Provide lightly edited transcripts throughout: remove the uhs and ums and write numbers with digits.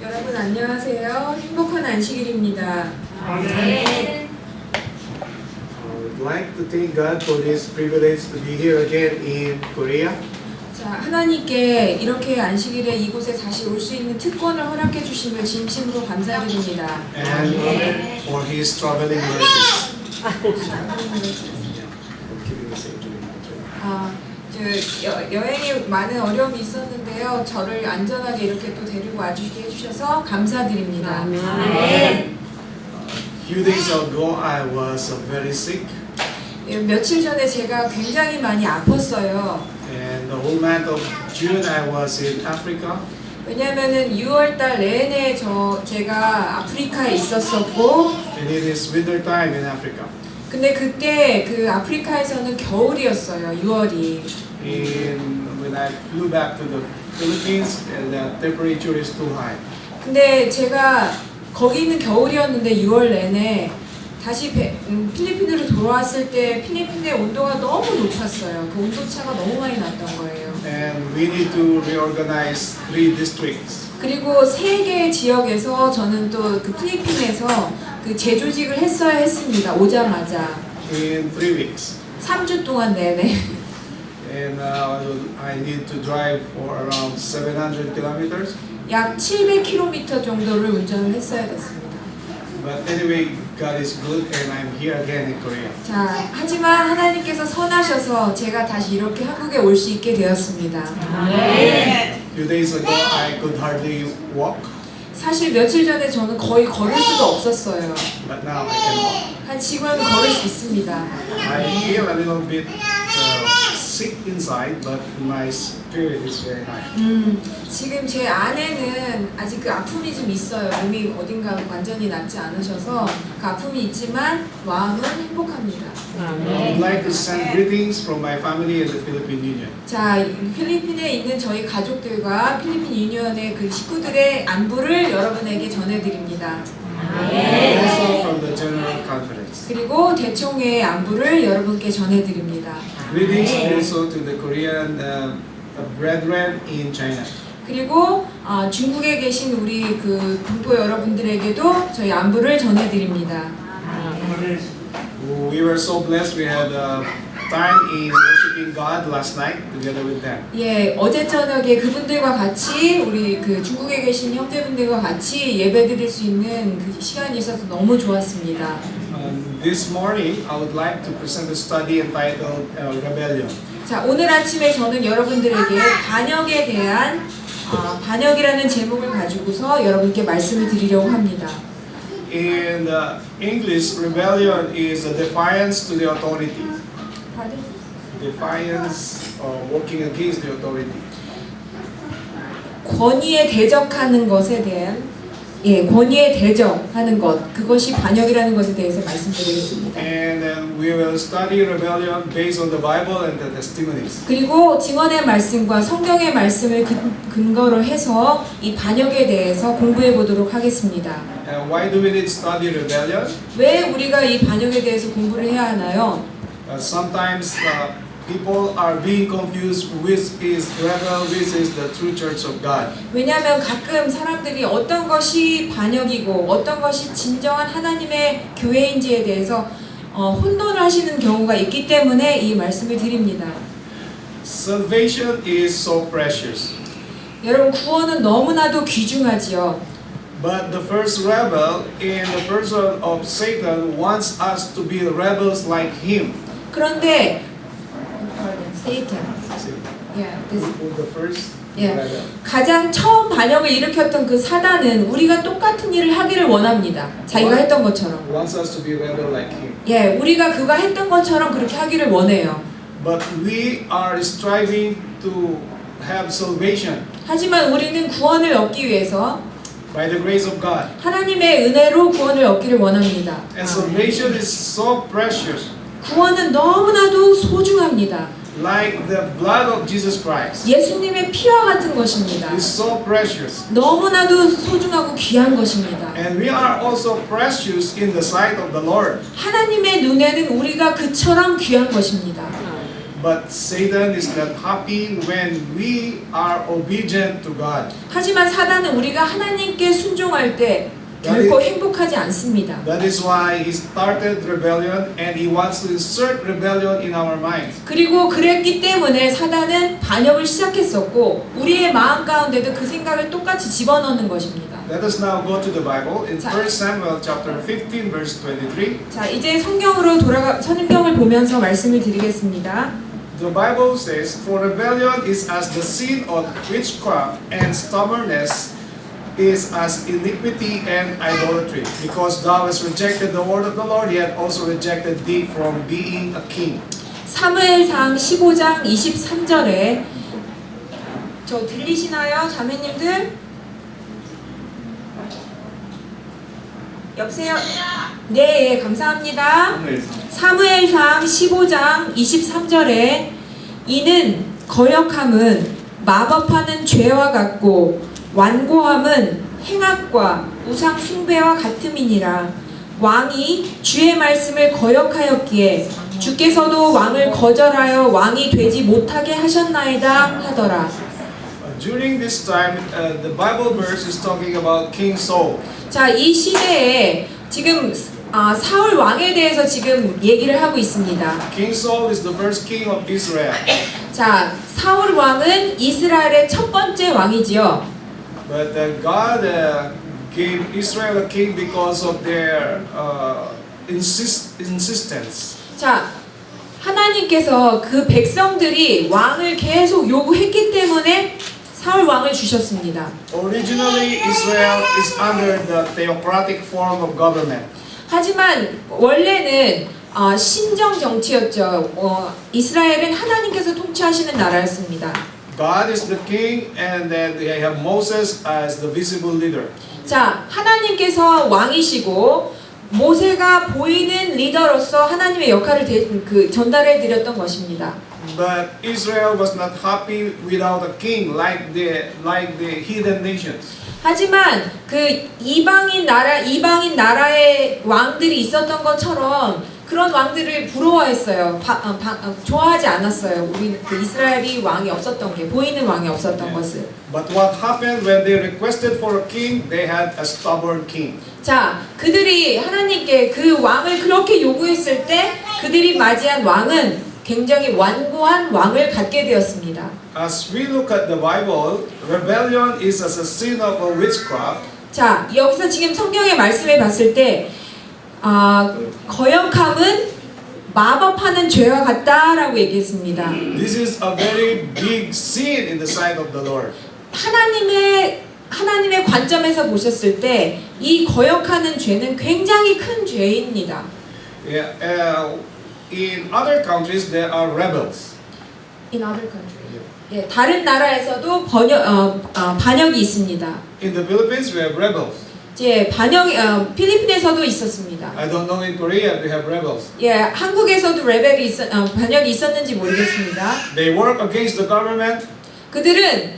여러분 안녕하세요. 행복한 안식일입니다. I would like to thank God for this privilege to be here again in Korea. 자, 하나님께 이렇게 안식일에 이곳에 다시 올 수 있는 특권을 허락해 주심을 진심으로 감사드립니다. And for His traveling mercies. 여행에 많은 어려움이 있었는데요. 저를 안전하게 이렇게 또 데리고 와주게 해주셔서 감사드립니다. Few days ago, I was very sick, 며칠 전에 제가 굉장히 많이 아팠어요. and the whole month of June, I was in Africa. 왜냐면은 6월달 내내 제가 아프리카에 있었었고, And it is winter time in Africa. 근데 그때 그 아프리카에서는 겨울이었어요. 6월이. When I flew back to the Philippines, the temperature is too high. 근데 제가 거기는 겨울이었는데 6월 내내 다시 필리핀으로 돌아왔을 때 필리핀의 온도가 너무 높았어요. 그 온도차가 너무 많이 났던 거예요. And we need to reorganize 3 districts. 그리고 3개의 지역에서 저는 또 그 필리핀에서 그 재조직을 했어야 했습니다. 오자마자. In 3 weeks. 3주 동안 내내. And I need to drive for around 700 kilometers. 약 700km 정도를 운전을 했어야 됐습니다. But anyway, God is good and I'm here again in Korea. 자, 하지만 하나님께서 선하셔서 제가 다시 이렇게 한국에 올 수 있게 되었습니다. Few days ago, I could hardly walk, 사실 며칠 전에 저는 거의 걸을 수가 없었어요. but now I can walk. 한 지금은 걸을 수 있습니다. I feel a little bit sick inside, but my spirit is very high. 지금 제 안에는 아직 그 아픔이 좀 있어요. 몸이 어딘가 완전히 낫지 않으셔서 그 아픔이 있지만 마음은 행복합니다. I would like to send greetings from my family in the Philippine Union. 자, 필리핀에 있는 저희 가족들과 필리핀 유니언의 그 식구들의 안부를 여러분에게 전해드립니다. Also from the General Conference. 그리고 대총회의 안부를 여러분께 전해드립니다. Greetings also to the Korean brethren in China. 그리고 중국에 계신 우리 그 동포 여러분들에게도 저희 안부를 전해드립니다. We were so blessed. We had time in worshiping God last night together with them. 예, 어제 저녁에 그분들과 같이 우리 그 중국에 계신 형제분들과 같이 예배드릴 수 있는 그 시간이 있어서 너무 좋았습니다. This morning, I would like to present a study entitled Rebellion. 자, 오늘 아침에 저는 여러분들에게 반역에 대한 반역이라는 제목을 가지고서 여러분께 말씀을 드리려고 합니다. In English, rebellion is a defiance to the authority. Defiance or working against the authority. 권위에 대적하는 것에 대한 권위에 대적하는 것, 그것이 반역이라는 것에 대해서 말씀드리겠습니다. And we will study rebellion based on the Bible and the testimonies. 그리고 증언의 말씀과 성경의 말씀을 근거로 해서 이 반역에 대해서 공부해 보도록 하겠습니다. Why do we need to study rebellion? 왜 우리가 이 반역에 대해서 공부를 해야 하나요? Sometimes people are being confused which is rebel, which is the true church of God. 왜냐하면 가끔 사람들이 어떤 것이 반역이고 어떤 것이 진정한 하나님의 교회인지에 대해서 혼돈을 하시는 경우가 있기 때문에 이 말씀을 드립니다. Salvation is so precious. 여러분, 구원은 너무나도 귀중하지요. But the first rebel in the person of Satan wants us to be rebels like him. 그런데 Satan. The first 예. rebel. 가장 처음 반역을 일으켰던 그 사단은 우리가 똑같은 일을 하기를 원합니다. 자기가 했던 것처럼. Wants us to be rebel like him. 예, 우리가 그가 했던 것처럼 그렇게 하기를 원해요. But we are striving to have salvation 하지만 우리는 구원을 얻기 위해서 by the grace of God. 하나님의 은혜로 구원을 얻기를 원합니다. And salvation is so precious, 구원은 너무나도 소중합니다. like the blood of Jesus Christ. 예수님의 피와 같은 것입니다. Is so precious. 너무나도 소중하고 귀한 것입니다. And we are also precious in the sight of the Lord. 하나님의 눈에는 우리가 그처럼 귀한 것입니다. But Satan is not happy when we are obedient to God. 하지만 사단은 우리가 하나님께 순종할 때 결코 행복하지 않습니다. That is why he started rebellion and he wants to insert rebellion in our minds. 그리고 그랬기 때문에 사단은 반역을 시작했었고 우리의 마음 가운데도 그 생각을 똑같이 집어넣는 것입니다. Let us now go to the Bible in 1 Samuel chapter 15 verse 23. 자, 이제 성경을 보면서 말씀을 드리겠습니다. The Bible says, "For rebellion is as the sin of witchcraft, and stubbornness is as iniquity and idolatry. Because thou hast rejected the word of the Lord, he hath also rejected thee from being a king." 사무엘상 15장 23절에 저 들리시나요, 자매님들? 여보세요? 네, 감사합니다. 사무엘상 15장 23절에 이는 거역함은 마법하는 죄와 같고 완고함은 행악과 우상 숭배와 같음이니라. 왕이 주의 말씀을 거역하였기에 주께서도 왕을 거절하여 왕이 되지 못하게 하셨나이다 하더라. During this time, the Bible verse is talking about King Saul. 자, 이 시대에 지금 사울 왕에 대해서 지금 얘기를 하고 있습니다. King Saul is the first king of Israel. 자, 사울 왕은 이스라엘의 첫 번째 왕이지요. But God gave Israel a king because of their insistence. 자, 하나님께서 그 백성들이 왕을 계속 요구했기 때문에 사울 왕을 주셨습니다. Originally, Israel is under the theocratic form of government. 하지만 원래는 신정 정치였죠. 이스라엘은 하나님께서 통치하시는 나라였습니다. God is the king, and then they have Moses as the visible leader. 자, 하나님께서 왕이시고 모세가 보이는 리더로서 하나님의 역할을 전달해 드렸던 것입니다. But Israel was not happy without a king like the heathen nations. 하지만 그 이방인 나라의 왕들이 있었던 것처럼 그런 왕들을 부러워했어요. 좋아하지 않았어요. 우리 그 이스라엘이 왕이 없었던 게 보이는 왕이 없었던 것을. But what happened when they requested for a king? They had a stubborn king. 자, 그들이 하나님께 그 왕을 그렇게 요구했을 때 그들이 맞이한 왕은 굉장히 완고한 왕을 갖게 되었습니다. As we look at the Bible, rebellion is as a sin of a witchcraft. 자, 여기서 지금 성경의 말씀을 봤을 때 거역함은 마법하는 죄와 같다라고 얘기했습니다. This is a very big sin in the sight of the Lord. 하나님의 관점에서 보셨을 때 이 거역하는 죄는 굉장히 큰 죄입니다. Yeah, in other countries there are rebels. In other countries. 예, 다른 나라에서도 반역이 있습니다. In the Philippines we have rebels. 예, 필리핀에서도 있었습니다. I don't know in Korea we have rebels. 예, 한국에서도 반역이 있었는지 모르겠습니다. They work against the government. 그들은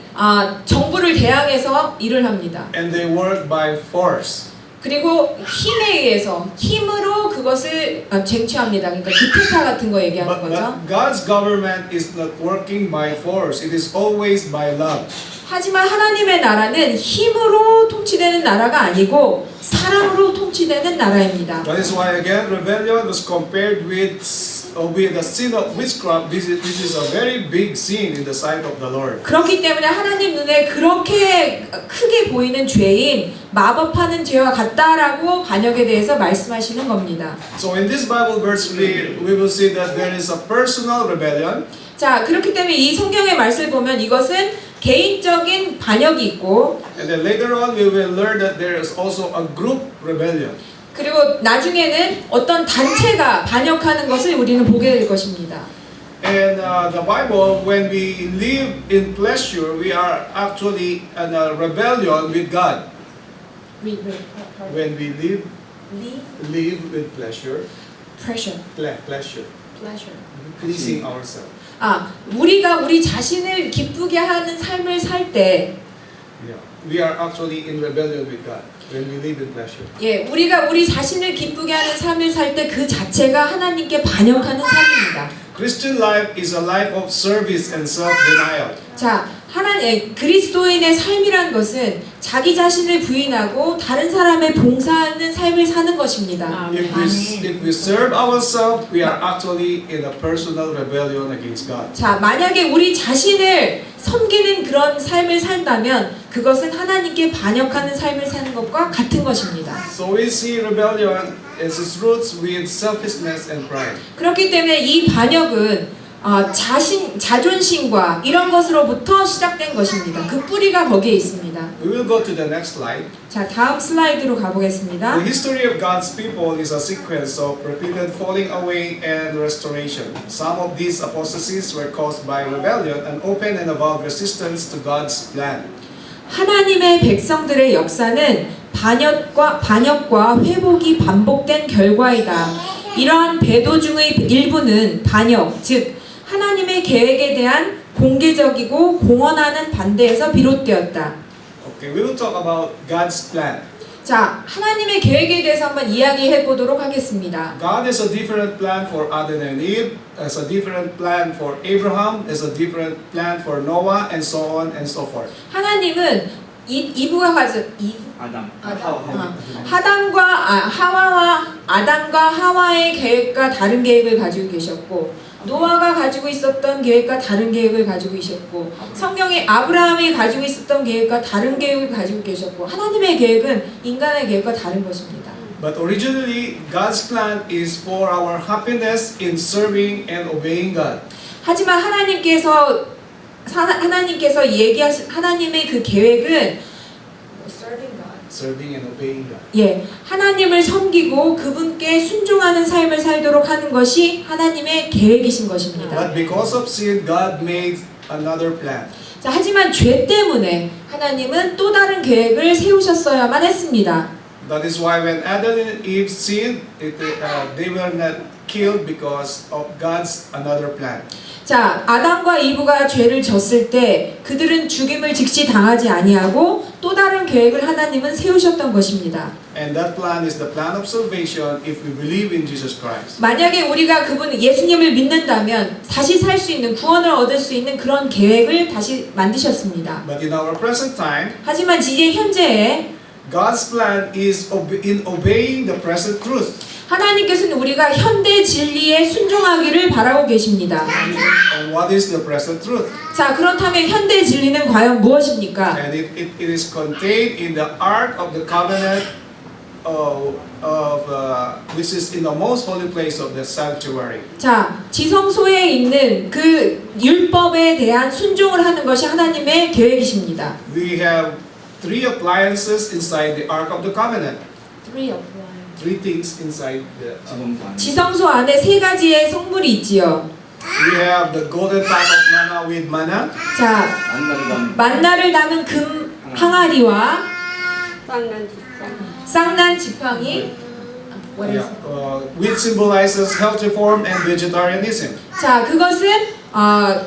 정부를 대항해서 일을 합니다. And they work by force. 그리고 힘에 의해서 힘으로 그것을 쟁취합니다. 그러니까 구테타 같은 거 얘기하는 거죠. But God's government is not working by force. It is always by love. 하지만 하나님의 나라는 힘으로 통치되는 나라가 아니고 사랑으로 통치되는 나라입니다. That is why again rebellion was compared with the sin of witchcraft. This is a very big sin in the sight of the Lord. 그렇기 때문에 하나님 눈에 그렇게 크게 보이는 죄인 마법하는 죄와 같다라고 반역에 대해서 말씀하시는 겁니다. So in this Bible verse we will see that there is a personal rebellion. 자, 그렇기 때문에 이 성경의 말씀을 보면 이것은 개인적인 반역이 있고 And then later on we will learn that there is also a group rebellion. 그리고 나중에는 어떤 단체가 반역하는 것을 우리는 보게 될 것입니다. And the Bible, when we live in pleasure, we are actually in a rebellion with God. When we live with pleasure, pleasure, pleasing ourselves. 우리가 우리 자신을 기쁘게 하는 삶을 살 때 Yeah. We are actually in rebellion with God when we live in pleasure. 예, 우리가 우리 자신을 기쁘게 하는 삶을 살 때 그 자체가 하나님께 반역하는 삶입니다. Christian life is a life of service and self-denial. 자, 그리스도인의 삶이란 것은 자기 자신을 부인하고 다른 사람의 봉사하는 삶을 사는 것입니다. If we serve ourselves, we are actually in a personal rebellion against God. 자, 만약에 우리 자신을 섬기는 그런 삶을 산다면 그것은 하나님께 반역하는 삶을 사는 것과 같은 것입니다. So we see rebellion as its roots with selfishness and pride. 그렇기 때문에 이 반역은 자존심과 이런 것으로부터 시작된 것입니다. 그 뿌리가 거기에 있습니다. We will go to the next slide. 자, 다음 슬라이드로 가보겠습니다. The history of God's people is a sequence of repeated falling away and restoration. Some of these apostasies were caused by rebellion and open and avowed resistance to God's plan. 하나님의 백성들의 역사는 반역과 회복이 반복된 결과이다. 이러한 배도 중의 일부는 반역, 즉 하나님의 계획에 대한 공개적이고 공언하는 반대에서 비롯되었다. Okay, we will talk about God's plan. 자, 하나님의 계획에 대해서 한번 이야기해 보도록 하겠습니다. God has a different plan for Adam and Eve, has a different plan for Abraham, has a different plan for Noah, and so on and so forth. 하나님은 아담. 아담과 하와의 계획과 다른 계획을 가지고 계셨고 노아가 가지고 있었던 계획과 다른 계획을 가지고 계셨고 성경에 아브라함이 가지고 있었던 계획과 다른 계획을 가지고 계셨고 하나님의 계획은 인간의 계획과 다른 것입니다. But originally, God's plan is for our happiness in serving and obeying God. 하지만 하나님께서 얘기하신 하나님의 그 계획은 Serving and obeying God. 예, 하나님을 섬기고 그분께 순종하는 삶을 살도록 하는 것이 하나님의 계획이신 것입니다. But because of sin, God made another plan. 자, 하지만 죄 때문에 하나님은 또 다른 계획을 세우셨어야만 했습니다. That is why when Adam and Eve sinned, they were not killed because of God's another plan. 자, 아담과 이브가 죄를 졌을 때 그들은 죽임을 즉시 당하지 아니하고 또 다른 계획을 하나님은 세우셨던 것입니다. And that plan is the plan of salvation if we believe in Jesus Christ. 만약에 우리가 예수님을 믿는다면 다시 살 수 있는 구원을 얻을 수 있는 그런 계획을 다시 만드셨습니다. But in our present time, 하지만 이제 현재에 God's plan is in obeying the present truth. 하나님께서는 우리가 현대 진리에 순종하기를 바라고 계십니다. And what is the present truth? 자, 그렇다면 현대 진리는 과연 무엇입니까? And it is contained in the Ark of the Covenant, which is in the most holy place of the sanctuary. 자, 지성소에 있는 그 율법에 대한 순종을 하는 것이 하나님의 계획이십니다. We have three appliances inside the Ark of the Covenant. Three things inside the 지성소 안에 세 가지의 성물이 있지요. We have the golden pot of manna with manna. 자, 만나를 담은 금 항아리와 쌍난 지팡이, Which symbolizes health reform and vegetarianism. 자, 그것은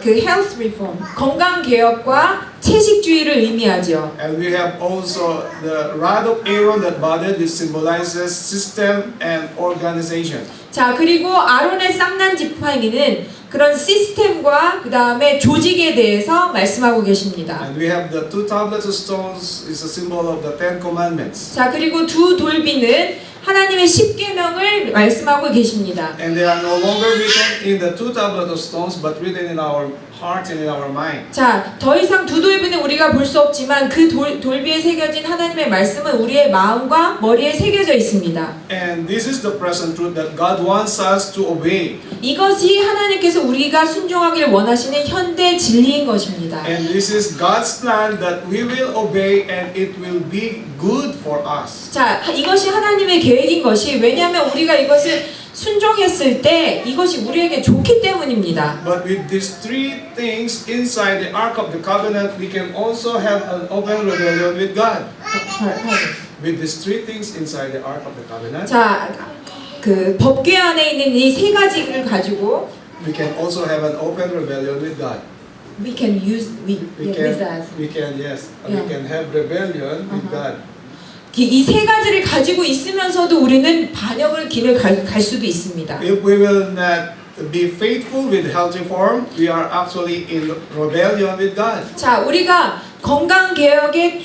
그 health reform, 건강 개혁과 채식주의를 의미하죠. And we have also the rod of Aaron that budded, which symbolizes system and organization. 자, 그리고 아론의 쌍난 지팡이는 그런 시스템과 그 다음에 조직에 대해서 말씀하고 계십니다. And we have the two tablets of stones is a symbol of the Ten Commandments. 자, 그리고 두 돌비는 하나님의 십계명을 말씀하고 계십니다. And they are no longer written in the two tablets of stones, but written in our heart and in our mind. 자, 더 이상 두 돌비는 우리가 볼 수 없지만 그 돌비에 새겨진 하나님의 말씀은 우리의 마음과 머리에 새겨져 있습니다. And this is the present truth that God wants us to obey. 이것이 하나님께서 우리가 순종하길 원하시는 현대 진리인 것입니다. And this is God's plan that we will obey and it will be good for us. 자, 이것이 하나님의 계획인 것이 왜냐하면 우리가 이것을 순종했을 때 이것이 우리에게 좋기 때문입니다. But with these three things inside the Ark of the Covenant, we can also have an open rebellion with God. With these three things inside the Ark of the Covenant, 자, 그 법궤 안에 있는 이 세 가지를 가지고 we can also have an open rebellion with God. we can use with that. we can yes, Yeah. we can have rebellion with God. 이 세 가지를 가지고 있으면서도 우리는 반역을 길을 갈 수도 있습니다. If we will not be faithful with healthy form, we are actually in rebellion with God. 자, 우리가 건강 개혁에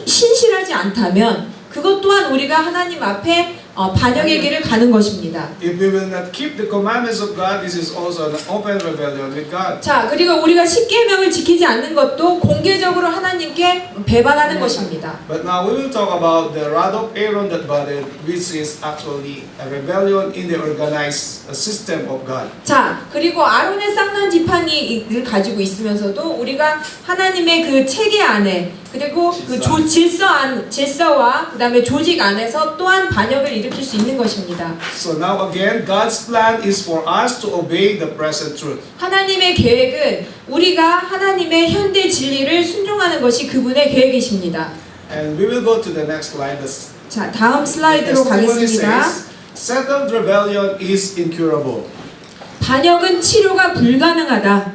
신실하지 않다면 그것 또한 우리가 하나님 앞에 반역의 길을 가는 것입니다. If we will not keep the commandments of God, this is also an open rebellion with God. 자, 그리고 우리가 십계명을 지키지 않는 것도 공개적으로 하나님께 배반하는 것입니다. But now we will talk about the rod of Aaron that budded, which is actually a rebellion in the organized system of God. 자, 그리고 아론의 쌍난 지팡이를 가지고 있으면서도 우리가 하나님의 그 체계 안에 그리고 그 질서와 그다음에 조직 안에서 또한 반역을 일으킬 수 있는 것입니다. So now again, God's plan is for us to obey the present truth. 하나님의 계획은 우리가 하나님의 현대 진리를 순종하는 것이 그분의 계획이십니다. And we will go to the next slide. 자, 다음 슬라이드로 Testimony 가겠습니다. says, settled rebellion is incurable. 반역은 치료가 불가능하다.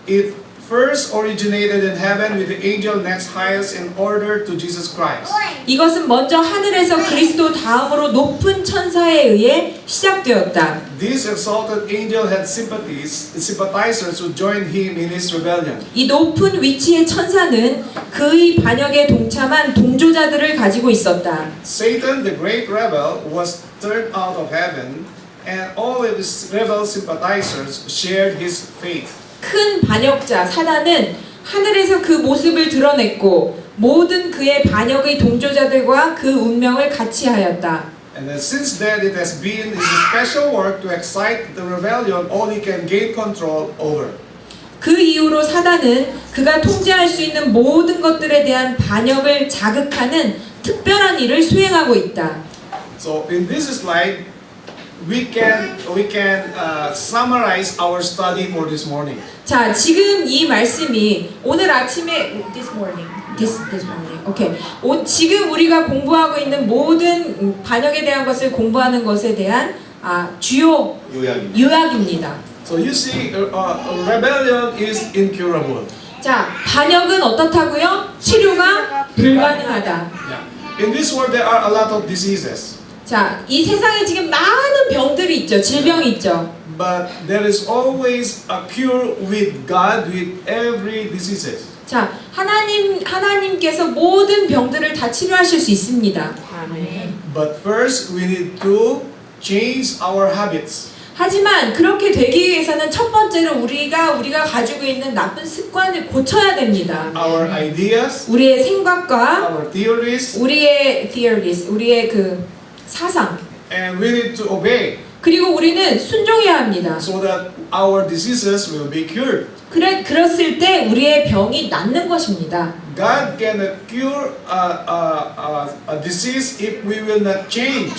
It first originated in heaven with the angel next highest in order to Jesus Christ. 이것은 먼저 하늘에서 그리스도 다음으로 높은 천사에 의해 시작되었다. This exalted angel had sympathizers who joined him in his rebellion. 이 높은 위치의 천사는 그의 반역에 동참한 동조자들을 가지고 있었다. Satan, the great rebel, was turned out of heaven, and all of his rebel sympathizers shared his fate. 큰 반역자 사단은 하늘에서 그 모습을 드러냈고 모든 그의 반역의 동조자들과 그 운명을 같이 하였다. And then since then it has been his special work to excite the rebellion all he can gain control over. 그 이후로 사단은 그가 통제할 수 있는 모든 것들에 대한 반역을 자극하는 특별한 일을 수행하고 있다. So in this slide, we can summarize our study for this morning. 자, 지금 이 말씀이 오늘 아침에 this morning. 오케이. 지금 우리가 공부하고 있는 모든 반역에 대한 것을 공부하는 것에 대한 주요 요약입니다. So you see, rebellion is incurable. 자, 반역은 어떻다고요? 치료가 불가능하다. Yeah. In this world, there are a lot of diseases. 자, 이 세상에 지금 많은 병들이 있죠. 질병이 있죠. But there is always a cure with God with every diseases. 자, 하나님께서 모든 병들을 다 치료하실 수 있습니다. But first, we need to change our habits. 하지만 그렇게 되기 위해서는 첫 번째로 우리가 가지고 있는 나쁜 습관을 고쳐야 됩니다. Our ideas, 우리의 생각과 our theories, 우리의 그 사상. and we need to obey 그리고 우리는 순종해야 합니다. so that our diseases will be cured. 그랬을 때 우리의 병이 낫는 것입니다. God cannot cure a disease if we will not change.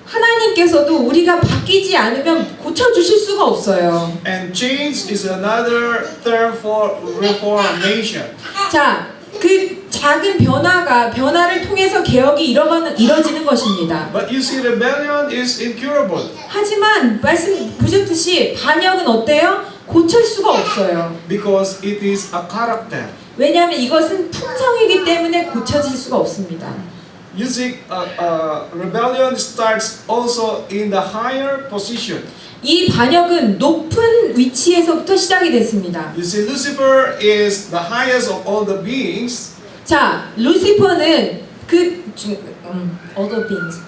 하나님께서도 우리가 바뀌지 않으면 고쳐주실 수가 없어요. And change is another term for reformation. 자, 그 작은 변화를 통해서 개혁이 이뤄지는 것입니다. But you see, rebellion is incurable. 하지만 말씀 보셨듯이 반역은 어때요? 고칠 수가 없어요. Because it is a character. 왜냐하면 이것은 품성이기 때문에 고쳐질 수가 없습니다. You see, rebellion starts also in the higher position. 이 반역은 높은 위치에서부터 시작이 됐습니다. You see, Lucifer is the highest of all the beings. 자, 루시퍼는 other beings.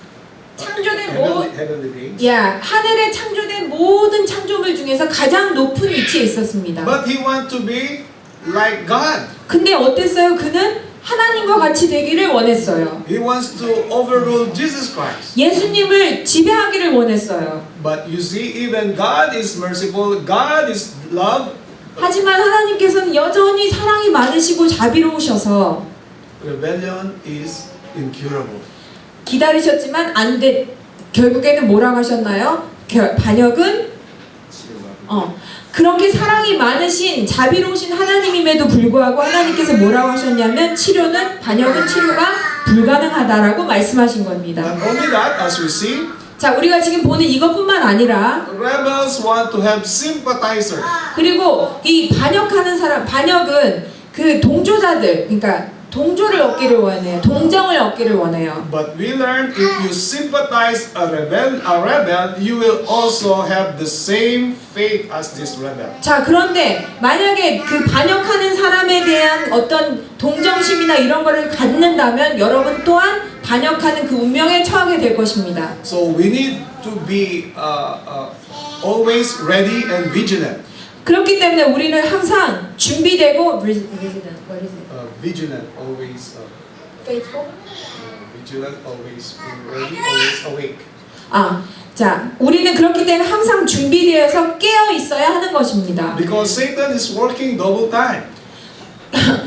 창조된 Heavenly beings. 하늘에 창조된 모든 창조물 중에서 가장 높은 위치에 있었습니다. But he wants to be like God. 근데 어땠어요? 그는 하나님과 같이 되기를 원했어요. He wants to overrule Jesus Christ. 예수님을 지배하기를 원했어요. But you see, even God is merciful. God is love. 하지만 하나님께서는 여전히 사랑이 많으시고 자비로우셔서 Rebellion is incurable. 기다리셨지만 결국에는 뭐라고 하셨나요? 반역은 그렇게 사랑이 많으신 자비로우신 하나님임에도 불구하고 하나님께서 뭐라고 하셨냐면 반역은 치료가 불가능하다라고 말씀하신 겁니다. Not only that, as we see, 자, 우리가 지금 보는 이것뿐만 아니라 Rebels want to have sympathizers. 그리고 이 반역하는 사람, 반역은 그 동조자들, 그러니까 동조를 얻기를 원해요. 동정을 얻기를 원해요. But we learn if you sympathize a rebel, you will also have the same fate as this rebel. 자, 그런데 만약에 그 반역하는 사람에 대한 어떤 동정심이나 이런 거를 갖는다면 여러분 또한 반역하는 그 운명에 처하게 될 것입니다. So we need to be always ready and vigilant. 그렇기 때문에 우리는 항상 준비되고 vigilant, always faithful. vigilant, always ready, always awake. 자, 우리는 그렇기 때문에 항상 준비되어서 깨어 있어야 하는 것입니다. Because Satan is working double time.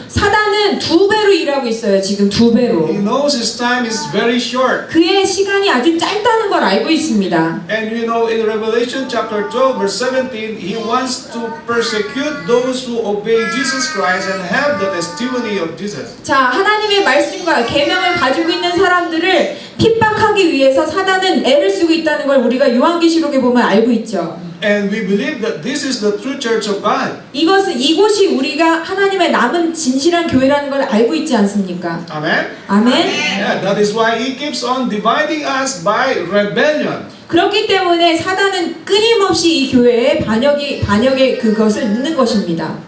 사단은 2배로 일하고 있어요. 지금 2배로. He knows his time is very short. 그의 시간이 아주 짧다는 걸 알고 있습니다. And you know, in Revelation chapter 12, verse 17, he wants to persecute those who obey Jesus Christ and have the testimony of Jesus. 자, 하나님의 말씀과 계명을 가지고 있는 사람들을 핍박하기 위해서 사단은 애를 쓰고 있다는 걸 우리가 요한계시록에 보면 알고 있죠. And we believe that this is the true church of God. 이곳이 우리가 하나님의 남은 진실한 교회라는 걸 알고 있지 않습니까? Amen? 아멘. Yeah, that is why he keeps on dividing us by rebellion. 그렇기 때문에 사단은 끊임없이 이 교회에 반역의 그것을 넣는 것입니다.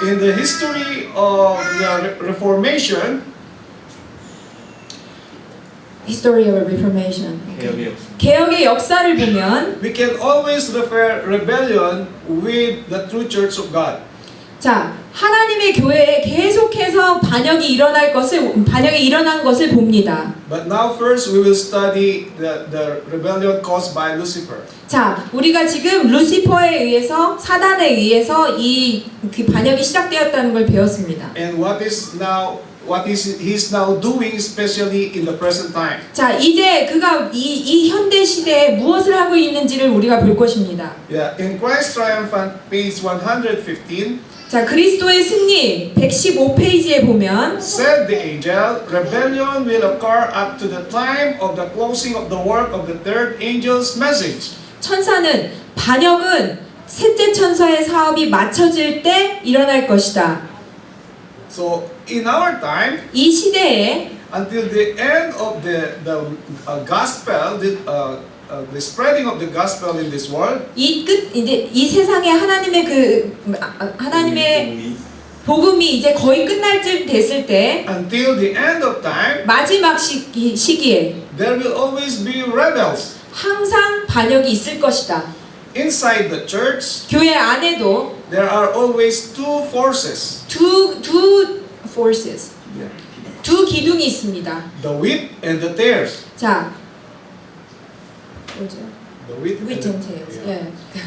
In the history of the Reformation, History of Reformation. 개혁의 역사를 보면 we can always refer rebellion with the true church of God. 자, 하나님의 교회에 계속해서 반역이 일어난 것을 봅니다. But now first we will study the rebellion caused by Lucifer. 자, 우리가 지금 루시퍼에 의해서 사단에 의해서 그 반역이 시작되었다는 걸 배웠습니다. And what he's now doing, especially in the present time. 자, 이제 그가 이 현대 시대에 무엇을 하고 있는지를 우리가 볼 것입니다. Yeah, in Christ Triumphant, page 115, 자, 그리스도의 승리 115페이지에 보면 said the angel, rebellion will occur up to the time of the closing of the work of the third angel's message. 천사는 반역은 셋째 천사의 사업이 마쳐질 때 일어날 것이다. So in our time, 이 시대에 until the end of the gospel, the spreading of the gospel in this world, 이제 이 세상에 하나님의 복음이 이제 거의 끝날 쯤 됐을 때 until the end of time, 마지막 시기에 there will always be rebels. 항상 반역이 있을 것이다. Inside the church, 교회 안에도 there are always two forces. 두 기둥이 있습니다. The wheat and the tares. 자, 뭐죠? The wheat Wheat and and tares. yeah. 예.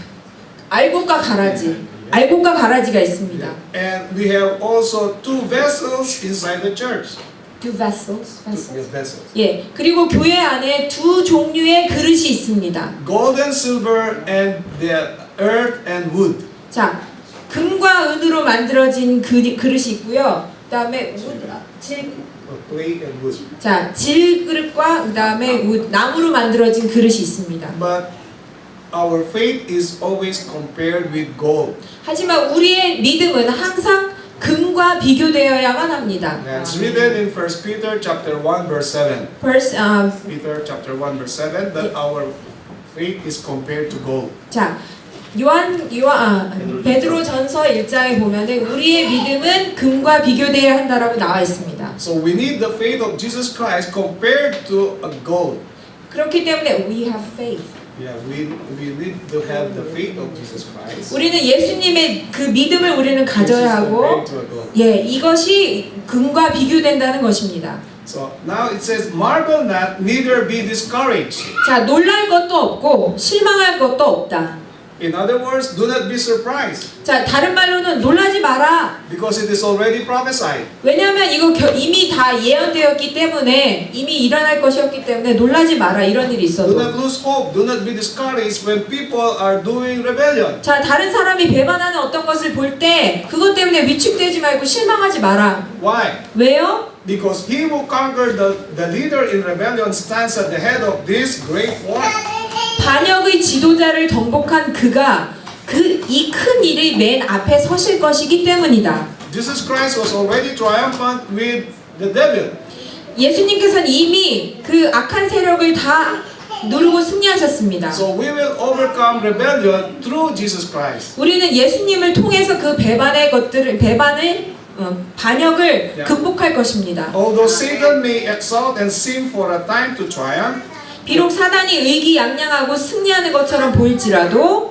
알곡과 가라지. 알곡과 가라지가 있습니다. And we have also two vessels inside the church. Two vessels. Yes, vessels. 예. 그리고 교회 안에 두 종류의 그릇이 있습니다. Gold and silver and the earth and wood. 자, 금과 은으로 만들어진 그릇이 있고요. 그다음에 Clay and wood. 자, 질그릇과 그다음에 나무로 만들어진 그릇이 있습니다. But our faith is always compared with gold. 하지만 우리의 믿음은 항상 금과 비교되어야만 합니다. It's written in 1 Peter chapter 1 verse 7. Peter chapter 1 verse 7 that our faith is compared to gold. 자, 베드로전서 1장에 보면은 우리의 믿음은 금과 비교되어야 한다라고 나와 있습니다. So we need the faith of Jesus Christ compared to a gold. 그렇기 때문에 we have faith. Yeah, we need to have the faith of Jesus Christ. 우리는 예수님의 그 믿음을 우리는 가져야 하고, 예, 이것이 금과 비교된다는 것입니다. So now it says, marvel not, neither be discouraged. 자, 놀랄 것도 없고 실망할 것도 없다. In other words, do not be surprised 자, 다른 말로는 놀라지 마라. because it is already prophesied. 왜냐하면 이거 이미 다 예언되었기 때문에 이미 일어날 것이었기 때문에 놀라지 마라. 이런 일이 Do 있어도. not lose hope, do not be discouraged when people are doing rebellion. 자, 다른 사람이 배반하는 어떤 것을 볼 때 그것 때문에 위축되지 말고 실망하지 마라. Why? 왜요? Because he who conquered the leader in rebellion stands at the head of this great war. 반역의 지도자를 정복한 그가 이 큰 일의 맨 앞에 서실 것이기 때문이다. Jesus Christ was already triumphant with the devil. 예수님께서는 이미 그 악한 세력을 다 누르고 승리하셨습니다. So we will overcome rebellion through Jesus Christ. 우리는 예수님을 통해서 그 반역을 극복할 것입니다. Although Satan may exalt and seem for a time to triumph, 비록 사단이 의기양양하고 승리하는 것처럼 보일지라도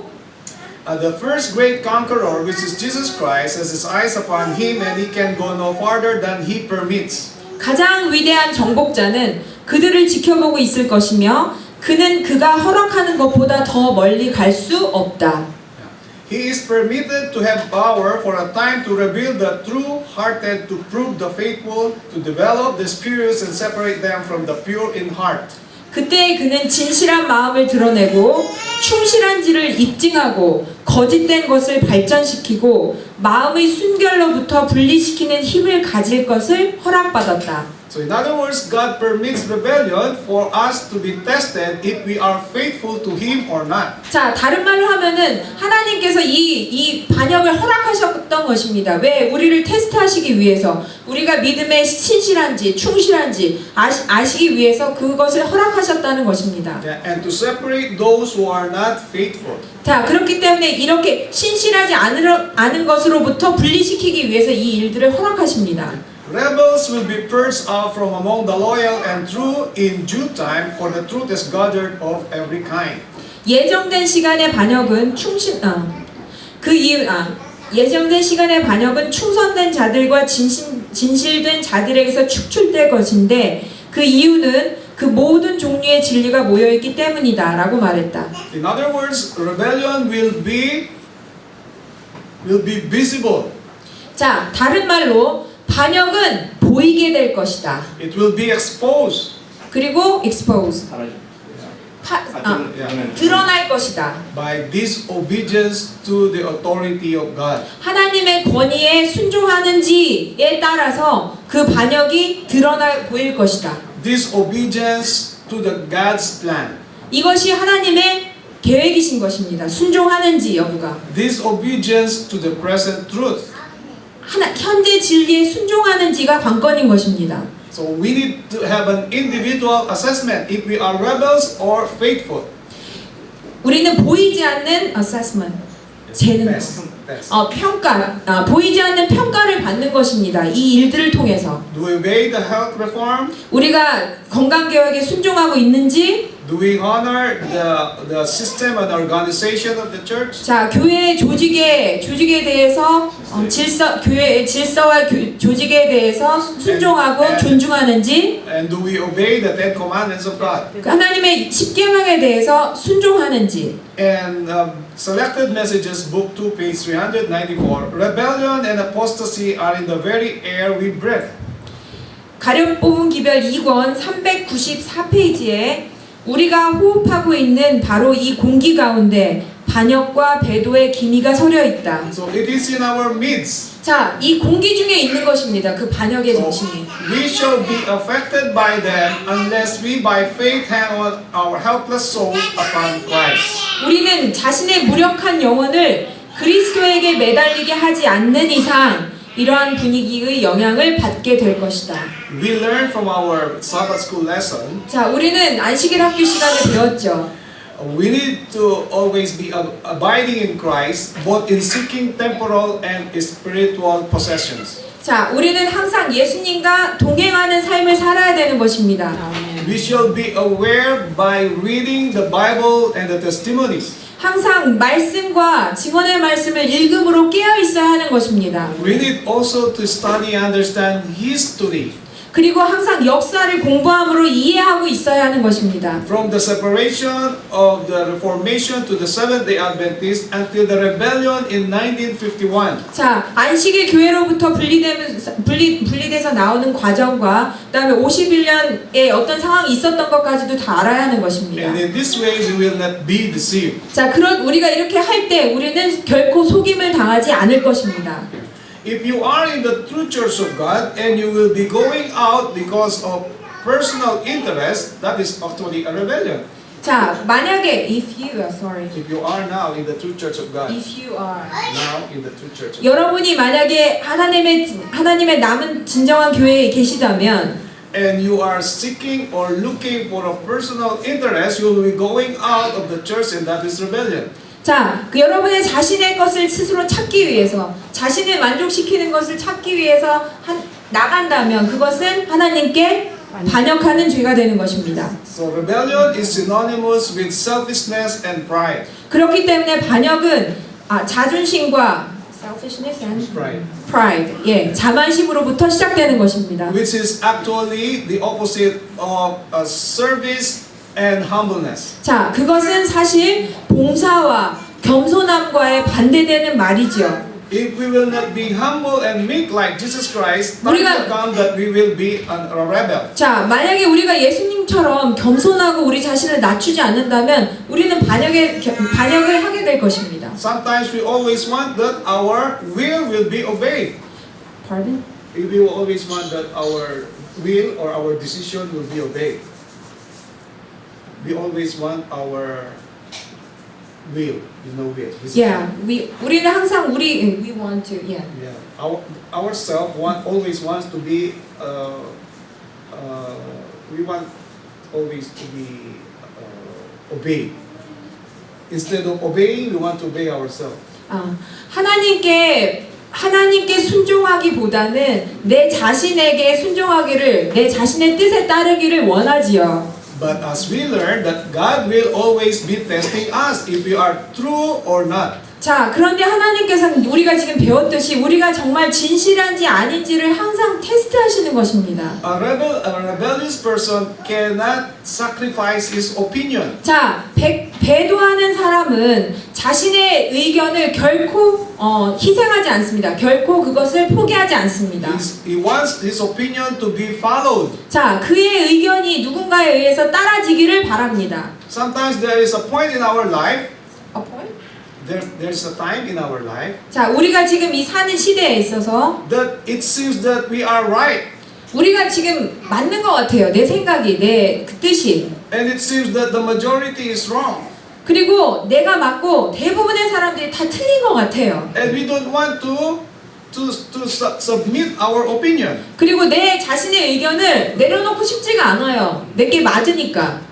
the first great conqueror, which is Jesus Christ, has his eyes upon him and he can go no farther than he permits. 가장 위대한 정복자는 그들을 지켜보고 있을 것이며 그는 그가 허락하는 것보다 더 멀리 갈 수 없다. He is permitted to have power for a time to reveal the true-hearted, to prove the faithful, to develop the spirits and separate them from the pure in heart. 그때 그는 진실한 마음을 드러내고 충실한지를 입증하고 거짓된 것을 발전시키고 마음의 순결로부터 분리시키는 힘을 가질 것을 허락받았다. So in other words, God permits rebellion for us to be tested if we are faithful to Him or not. 자, 다른 말로 하면은 하나님께서 이 반역을 허락하셨던 것입니다. 왜? 우리를 테스트하시기 위해서, 우리가 믿음에 신실한지 충실한지 아시기 위해서 그것을 허락하셨다는 것입니다. And to separate those who are not faithful. 자, 그렇기 때문에 이렇게 신실하지 않은 것으로부터 분리시키기 위해서 이 일들을 허락하십니다. Rebels will be purged out from among the loyal and true in due time, for the truth is gathered of every kind. 예정된 시간의 반역은 예정된 시간의 반역은 충성된 자들과 진실된 자들에게서 축출될 것인데 그 이유는 그 모든 종류의 진리가 모여있기 때문이다 라고 말했다. In other words, rebellion will be visible. 자, 다른 말로 반역은 보이게 될 것이다. It will be exposed. 그리고 expose, 드러날 것이다. By disobedience to the authority of God. 하나님의 권위에 순종하는지에 따라서 그 반역이 보일 것이다. Disobedience to the God's plan. 이것이 하나님의 계획이신 것입니다. 순종하는지 여부가. Disobedience to the present truth. 현재 진리에 순종하는지가 관건인 것입니다. So we need to have an individual assessment if we are rebels or faithful. 우리는 보이지 않는 assessment, 재는 Test. 평가, 보이지 않는 평가를 받는 것입니다. 이 일들을 통해서 Do we obey the health reform? 우리가 건강 교육에 순종하고 있는지, Do we honor the system and organization of the church? 자, 교회 조직에 대해서 교회의 질서와 조직에 대해서 순종하고 존중하는지, And do we obey the Ten Commandments of God? 하나님의 십계명에 대해서 순종하는지. And Selected Messages, Book 2, page 394. Rebellion and apostasy are in the very air we breathe. 가령 뽑은 기별 2권 394페이지에 우리가 호흡하고 있는 바로 이 공기 가운데 반역과 배도의 기미가 서려 있다. So it is in our midst. 자, 이 공기 중에 있는 것입니다. 그 반역의 정신이. We shall be affected by them unless we by faith hang on our helpless souls upon Christ. 우리는 자신의 무력한 영혼을 그리스도에게 매달리게 하지 않는 이상 이러한 분위기의 영향을 받게 될 것이다. We learn from our Sabbath school lesson. 자, 우리는 안식일 학교 시간에 배웠죠. We need to always be abiding in Christ, both in seeking temporal and spiritual possessions. 자, 우리는 항상 예수님과 동행하는 삶을 살아야 되는 것입니다. We shall be aware by reading the Bible and the testimonies. 항상 말씀과 증언의 말씀을 읽음으로 깨어 있어야 하는 것입니다. We need also to study and understand history. 그리고 항상 역사를 공부함으로 이해하고 있어야 하는 것입니다. From the separation of the Reformation to the Seventh-day Adventists until the rebellion in 1951. 자, 안식일 교회로부터 분리돼서 나오는 과정과 그다음에 51년에 어떤 상황이 있었던 것까지도 다 알아야 하는 것입니다. And in this way we will not be deceived. 자, 우리가 이렇게 할 때 우리는 결코 속임을 당하지 않을 것입니다. If you are in the true church of God and you will be going out because of personal interest, that is actually a rebellion. 자, 만약에 if you are now in the true church of God, if you are now in the true church of God, 여러분이 만약에 하나님의 남은 진정한 교회에 계시다면 and you are seeking or looking for a personal interest, you will be going out of the church, and that is rebellion. 자, 그 여러분의 자신의 것을 스스로 찾기 위해서 자신을 만족시키는 것을 찾기 위해서 나간다면 그것은 하나님께 반역하는 죄가 되는 것입니다. So rebellion is synonymous with selfishness and pride. 그렇기 때문에 반역은 자존심과 selfishness and pride, 예, 자만심으로부터 시작되는 것입니다. Which is actually the opposite of service and humbleness. 자, 그것은 사실 봉사와 겸손함과의 반대되는 말이죠. If we will not be humble and meek like Jesus Christ, time will come that we will be a rebel. 자, 만약에 우리가 예수님처럼 겸손하고 우리 자신을 낮추지 않는다면 우리는 반역을 하게 될 것입니다. Sometimes we always want that our will be obeyed. Pardon? We will always want that our will or our decision will be obeyed. We always want our will, will. Yeah, 우리는 항상 we want to, yeah. Yeah, ourselves always wants to be. We want always to be obeyed. Instead of obeying, we want to obey ourselves. 하나님께 순종하기보다는 내 자신에게 순종하기를, 내 자신의 뜻에 따르기를 원하지요. But as we learn that God will always be testing us if we are true or not. 자, 그런데 하나님께서는 우리가 지금 배웠듯이 우리가 정말 진실한지 아닌지를 항상 테스트하시는 것입니다. A rebellious person cannot sacrifice his opinion. 자, 배도하는 사람은 자신의 의견을 결코 희생하지 않습니다. 결코 그것을 포기하지 않습니다. He wants his opinion to be followed. 자, 그의 의견이 누군가에 의해서 따라지기를 바랍니다. Sometimes there is a point in our life. A point? There's a time in our life. 자, 우리가 지금 이 사는 시대에 있어서 That it seems that we are right. 우리가 지금 맞는 것 같아요. 내 생각이, 내 그 뜻이. And it seems that the majority is wrong. 그리고 내가 맞고 대부분의 사람들이 다 틀린 것 같아요. And we don't want to submit our opinion. 그리고 내 자신의 의견을 내려놓고 싶지가 않아요. 내게 맞으니까.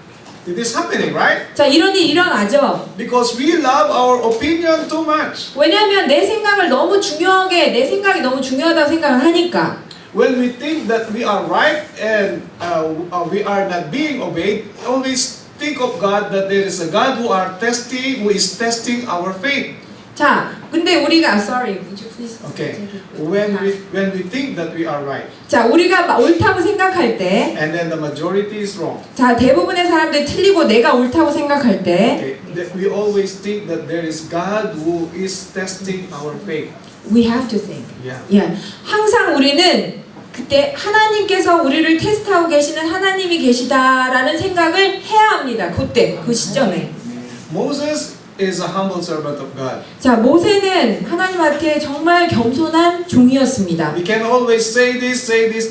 It is happening, right? 자, 이런 일이 일어나죠. Because we love our opinion too much. 왜냐하면 내 생각이 너무 중요하다고 생각을 하니까. When we think that we are right and we are not being obeyed, always think of God that there is a God who is testing our faith. 자, 근데 우리가 would you please? Okay. When we think that we are right, 자, 우리가 옳다고 생각할 때, and then the majority is wrong. 자, 대부분의 사람들이 틀리고 내가 옳다고 생각할 때, Okay. That we always think that there is God who is testing our faith. we have to think. Yeah. 예, 항상 우리는 그때 하나님께서 우리를 테스트하고 계시는 하나님이 계시다라는 생각을 해야 합니다. 그때, 그 시점에. Moses is a humble servant of God. 자, 모세는 하나님한테 정말 겸손한 종이었습니다. He can always say this,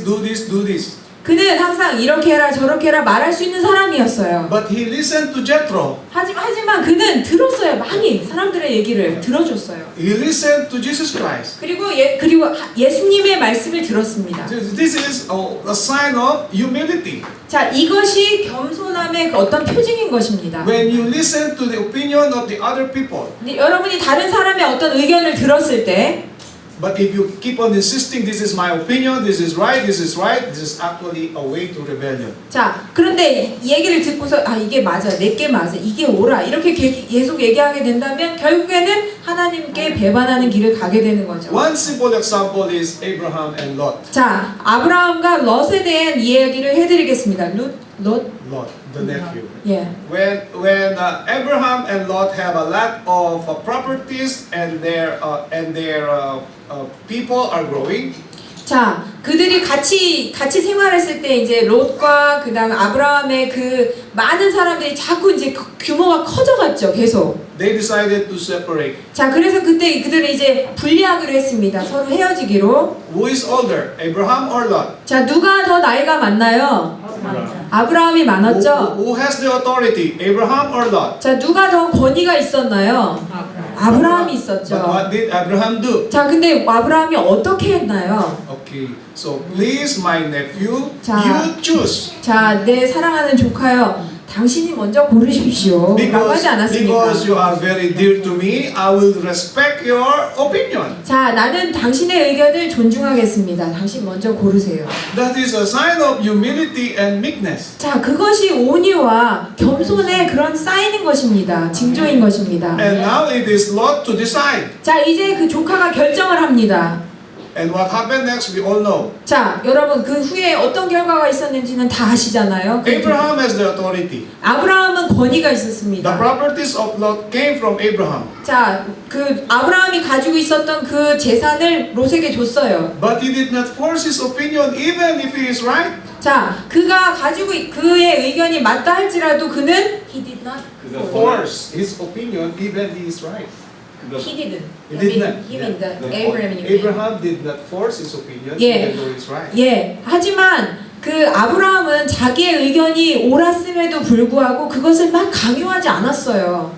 do this. 그는 항상 이렇게 해라 저렇게 해라 말할 수 있는 사람이었어요. But he listened to Jethro. 하지만 그는 들었어요. 많이 사람들의 얘기를 들어줬어요. He listened to Jesus Christ. 그리고 예수님의 말씀을 들었습니다. This is a sign of humility. 자, 이것이 겸손함의 어떤 표징인 것입니다. When you listen to the opinion of the other people. 여러분이 다른 사람의 어떤 의견을 들었을 때, But if you keep on insisting, this is my opinion, this is right, this is actually a way to rebellion. 자, 그런데 이 얘기를 듣고서 이게 맞아, 내게 맞아, 이게 옳아 이렇게 계속 얘기하게 된다면 결국에는 하나님께 배반하는 길을 가게 되는 거죠. One simple example is Abraham and Lot. 자, 아브라함과 롯에 대한 이야기를 해드리겠습니다. Lot, the nephew. 예. When Abraham and Lot have a lot of properties and their people are growing. 자, 그들이 같이 생활했을 때 이제 롯과 그다음 아브라함의 그 많은 사람들이 자꾸 이제 규모가 커져갔죠, 계속. They decided to separate. 자, 그래서 그때 그들은 이제 분리하기로 했습니다. 서로 헤어지기로. Who is older, Abraham or Lot? 자, 누가 더 나이가 많나요? 아브라함이 많았죠? Who has the authority, Abraham or Lot? 자, 누가 더 권위가 있었나요? 아브라함이 But 있었죠. what did Abraham do? 자, 근데 아브라함이 어떻게 했나요? Okay, so please, my nephew, 자. you choose. 자, 내 사랑하는 조카요. 당신이 먼저 고르십시오. 라고 하지 않았습니까? Because you are very dear to me, I will respect your opinion. 자, 나는 당신의 의견을 존중하겠습니다. 당신 먼저 고르세요. That is a sign of humility and meekness. 자, 그것이 온유와 겸손의 그런 사인인 것입니다. 징조인 것입니다. And now it is Lot to decide. 자, 이제 그 조카가 결정을 합니다. And what happened next, we all know. 자, 여러분 그 후에 어떤 결과가 있었는지는 다 아시잖아요. 그 Abraham has the authority. 아브라함은 권위가 The 있었습니다. properties of Lot came from Abraham. 자, 그 아브라함이 가지고 있었던 그 재산을 롯에게 줬어요. But he did not force his opinion even if he is right. 자, 그가 가지고 그의 의견이 맞다 할지라도 그는 he did not Force his opinion even he is right. he didn't. He did not. He mean the Yeah. Abraham. you mean. Abraham did not force his opinion Yeah. even though he is right. 예. 하지만 그 아브라함은 자기의 의견이 옳았음에도 불구하고 그것을 막 강요하지 않았어요.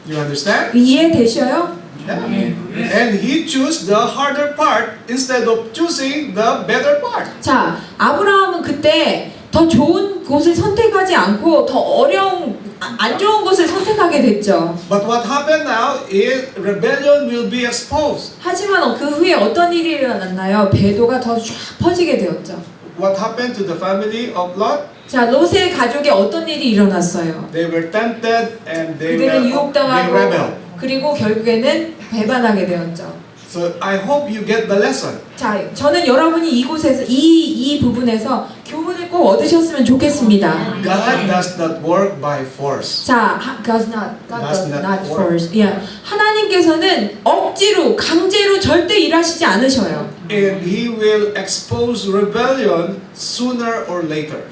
You understand? 이해되셔요? Yeah. And he chose the harder part instead of choosing the better part. 자, 아브라함은 그때 더 좋은 곳을 선택하지 않고 더 어려운 안 좋은 곳을 선택하게 됐죠. But what happened now is rebellion will be exposed. 하지만 그 후에 어떤 일이 일어났나요? 배도가 더 쫙 퍼지게 되었죠. What happened to the family of Lot? 자, 롯의 가족에 어떤 일이 일어났어요? They were tempted and they 그들은 rebelled. 유혹당하고 그리고 결국에는 배반하게 되었죠. So I hope you get the lesson. 자, 저는 여러분이 이곳에서 이 부분에서 교훈을 꼭 얻으셨으면 좋겠습니다. God does not work by force. 자, God does not force. 예, 하나님께서는 억지로, 강제로 절대 일하시지 않으셔요. And He will expose rebellion sooner or later.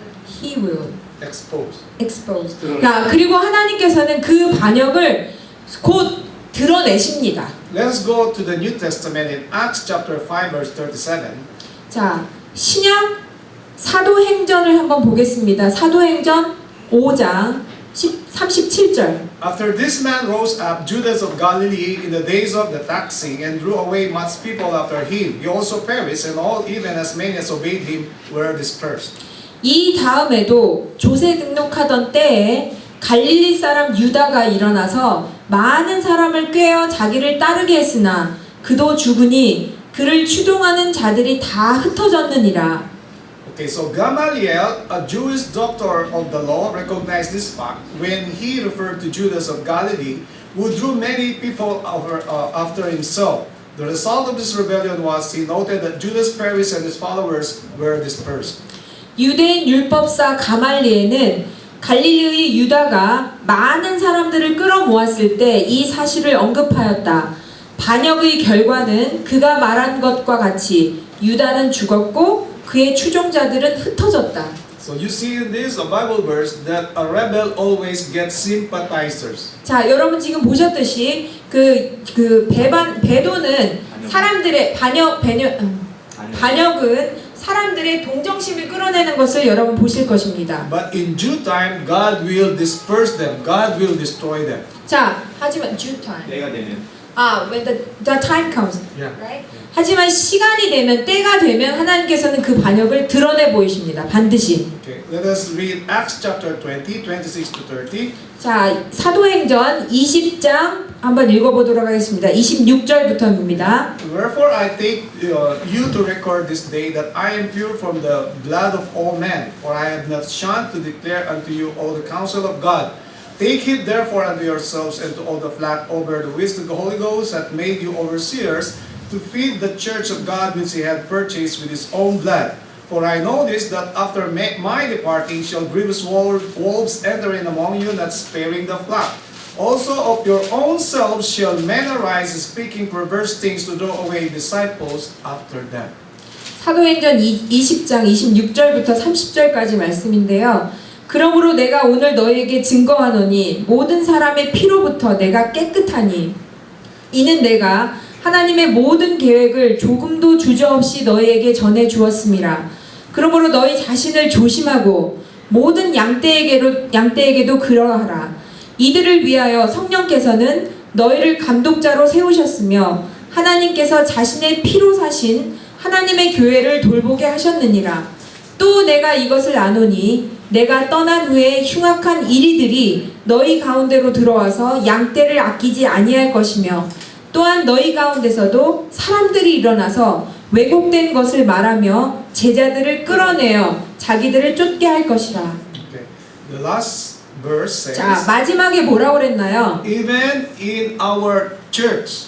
He will Expose. expose. 야, 그리고 하나님께서는 그 반역을 곧 드러내십니다. Let's go to the New Testament in Acts chapter 5 verse 37. 자, 신약 사도행전을 한번 보겠습니다. 사도행전 5장 37절. After this man rose up, Judas of Galilee, in the days of the taxing, and drew away much people after him. He also perished, and all, even as many as obeyed him, were dispersed. 이 다음에도 조세 등록하던 때에 갈릴리 사람 유다가 일어나서 많은 사람을 꾀어 자기를 따르게 했으나 그도 죽으니 그를 추동하는 자들이 다 흩어졌느니라. Okay, so Gamaliel, a Jewish doctor of the law, recognized this fact when he referred to Judas of Galilee, who drew many people after himself. The result of this rebellion was he noted that Judas perished and his followers were dispersed. 유대인 율법사 가말리엘은 갈릴리의 유다가 많은 사람들을 끌어모았을 때 이 사실을 언급하였다. 반역의 결과는 그가 말한 것과 같이 유다는 죽었고 그의 추종자들은 흩어졌다. So you see in this a Bible verse that a rebel always gets sympathizers. 자, 여러분 지금 보셨듯이 배도는 사람들의 반역은 사람들의 동정심을 끌어내는 것을 여러분 보실 것입니다. But in due time, God will disperse them. God will destroy them. 자, 하지만 due time. 때가 되면 when the time comes. Yeah. Right? 하지만 시간이 되면 때가 되면 하나님께서는 그 반역을 드러내 보이십니다. 반드시. Okay, let us read Acts chapter 20, 26 to 30. 자, 사도행전 20장 한번 읽어보도록 하겠습니다. 26절부터입니다. Wherefore I take you to record this day that I am pure from the blood of all men, for I have not shunned to declare unto you all the counsel of God. Take heed therefore unto yourselves and to all the flock over the which the Holy Ghost hath made you overseers, to feed the church of God which he hath purchased with his own blood. For I know this, that after my departing shall grievous wolves enter in among you, not sparing the flock. Also of your own selves shall men arise, speaking perverse things to draw away disciples after them. 사도행전 20장 26절부터 30절까지 말씀인데요. 그러므로 내가 오늘 너희에게 증거하노니 모든 사람의 피로부터 내가 깨끗하니 이는 내가 하나님의 모든 계획을 조금도 주저없이 너희에게 전해 주었음이라. 그러므로 너희 자신을 조심하고 모든 양떼에게도 그러하라. 이들을 위하여 성령께서는 너희를 감독자로 세우셨으며 하나님께서 자신의 피로 사신 하나님의 교회를 돌보게 하셨느니라. 또 내가 이것을 아노니 내가 떠난 후에 흉악한 이리들이 너희 가운데로 들어와서 양떼를 아끼지 아니할 것이며 또한 너희 가운데서도 사람들이 일어나서 왜곡된 것을 말하며 제자들을 끌어내어 자기들을 쫓게 할 것이라. Okay. The last verse 자, says, 마지막에 뭐라고 그랬나요? even in our church,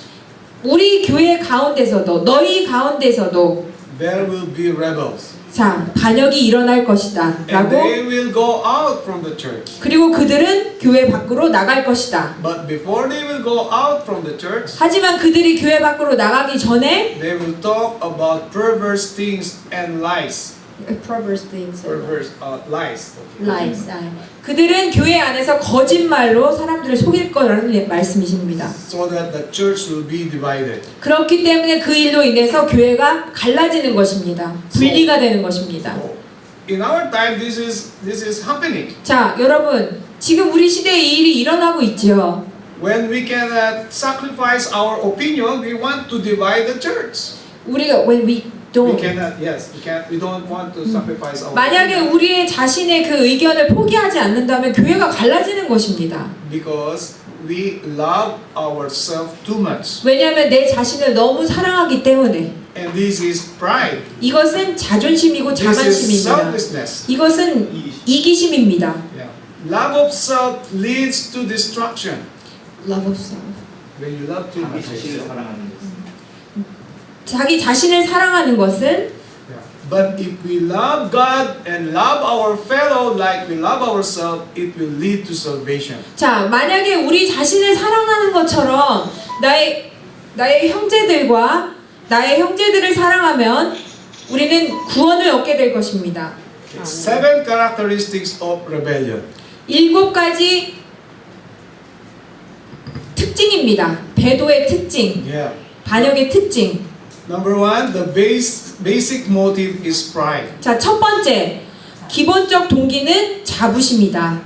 우리 교회 가운데서도 너희 가운데서도 there will be rebels. 자, 반역이 일어날 것이다 And 라고, they will go out from the church. 그리고 그들은 교회 밖으로 나갈 것이다. But before they will go out from the church, 하지만 그들이 교회 밖으로 나가기 전에 they will talk about perverse things and lies. perverse things, Perverse lies. lies. 그들은 교회 안에서 거짓말로 사람들을 속일 거라는 말씀이십니다. So that the church will be divided. 그렇기 때문에 그 일로 인해서 교회가 갈라지는 것입니다. 분리가 되는 것입니다. In our time, this is happening. 자, 여러분, 지금 우리 시대에 이 일이 일어나고 있죠. When we cannot sacrifice our opinion, we want to divide the church. 우리가 when we We don't cannot. Yes, we can't. We don't want to sacrifice our. 만약에 opinion 우리의 자신의 그 의견을 포기하지 않는다면 교회가 갈라지는 것입니다. because we love ourselves too much, 왜냐하면 내 자신을 너무 사랑하기 때문에. and this is pride. 이것은 자존심이고 This is 자만심입니다. selfishness. 이것은 이기심입니다. Yeah. Love of self leads to destruction. Love of self. When you love too much 자신을 yourself. 사랑하는 것. 자기 자신을 사랑하는 것은 Yeah. But if we love God and love our fellow like we love ourselves, it will lead to salvation. 자, 만약에 우리 자신을 사랑하는 것처럼 나의 형제들을 사랑하면 우리는 구원을 얻게 될 것입니다. 7 characteristics of rebellion. 7가지 특징입니다. 배도의 특징, Yeah. 반역의 특징. Number 1, the basic motive is pride. 자, 첫 번째, 기본적 동기는 자부심이다.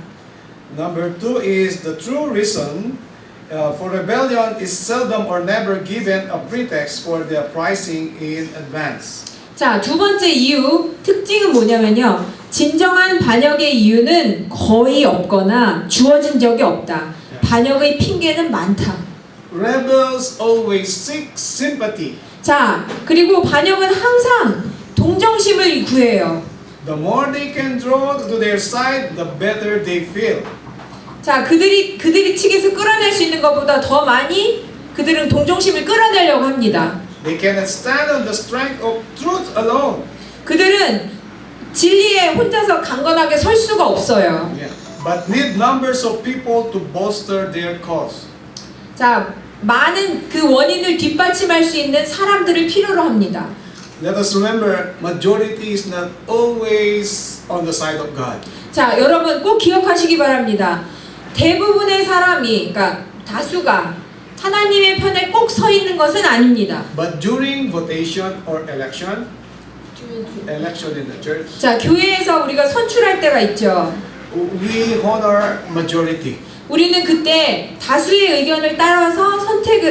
Number 2 is the true reason for rebellion is seldom or never given a pretext for the uprising in advance. 자, 두 번째 이유, 특징은 뭐냐면요. 진정한 반역의 이유는 거의 없거나 주어진 적이 없다. 반역의 핑계는 많다. Rebels always seek sympathy. 자, 그리고 반역은 항상 동정심을 구해요. The more they can draw to their side, the better they feel. 자, 그들이 측에서 끌어낼 수 있는 것보다 더 많이 그들은 동정심을 끌어내려고 합니다. They cannot stand on the strength of truth alone. 그들은 진리에 혼자서 강건하게 설 수가 없어요. Yeah. But need numbers of people to bolster their cause. 자, 많은 그 원인을 뒷받침할 수 있는 사람들을 필요로 합니다. Let us remember, majority is not always on the side of God. 자, 여러분 꼭 기억하시기 바랍니다. 대부분의 사람이, 그러니까 다수가 하나님의 편에 꼭 서 있는 것은 아닙니다. But during votation or election in the church, 자, 교회에서 우리가 선출할 때가 있죠. we honor majority. 우리는 그때 다수의 의견을 따라서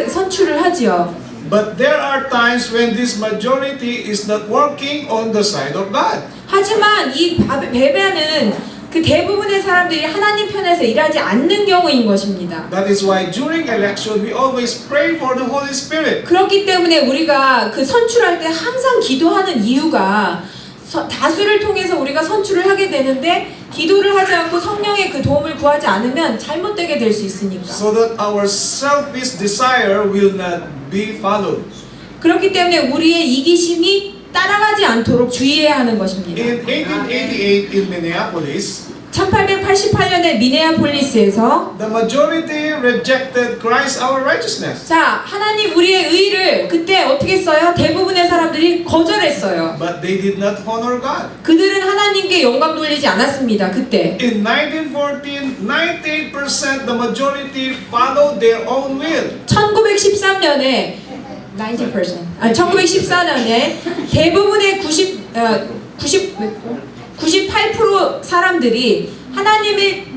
선출을 하지요. But there are times when this majority is not working on the side of God. 하지만 이 배배는 그 대부분의 사람들이 하나님 편에서 일하지 않는 경우인 것입니다. That is why during election we always pray for the Holy Spirit. 그렇기 때문에 우리가 그 선출할 때 항상 기도하는 이유가 다수를 통해서 우리가 선출을 하게 되는데 기도를 하지 않고 성령의 그 도움을 구하지 않으면 잘못되게 될 수 있으니까. So that our selfish desire will not be followed. 그렇기 때문에 우리의 이기심이 따라가지 않도록 주의해야 하는 것입니다. In 1888 in Minneapolis, 1888년에 미네아폴리스에서 the majority rejected Christ our righteousness. 자, 하나님 우리의 의를 그때 어떻게 했어요? 대부분의 사람들이 거절했어요. But they did not honor God. 그들은 하나님께 영광 돌리지 않았습니다. 그때. In 1914, 98% the majority followed their own will. 1913년에 90%. 1914년에 대부분의 98% 사람들이 하나님의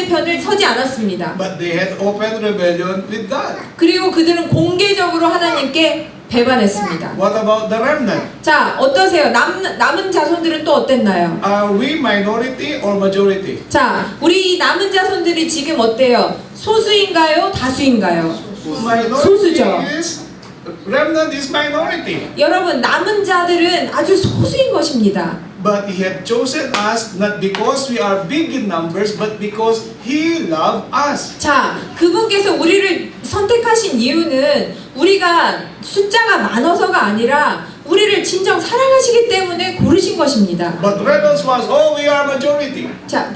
편을 서지 않았습니다. But they had open rebellion with God. 그리고 그들은 공개적으로 하나님께 배반했습니다. What about the remnant? 자, 어떠세요? 남은 자손들은 또 어땠나요? Are we minority or majority? 자, 우리 이 남은 자손들이 지금 어때요? 소수인가요? 다수인가요? 소수죠. Remnant is minority. 여러분, 남은 자들은 아주 소수인 것입니다. But He had chosen us not because we are big in numbers, but because He loved us. 자, 그분께서 우리를 선택하신 이유는 우리가 숫자가 많아서가 아니라 우리를 진정 사랑하시기 때문에 고르신 것입니다. But rebels was, oh, we are majority. 자,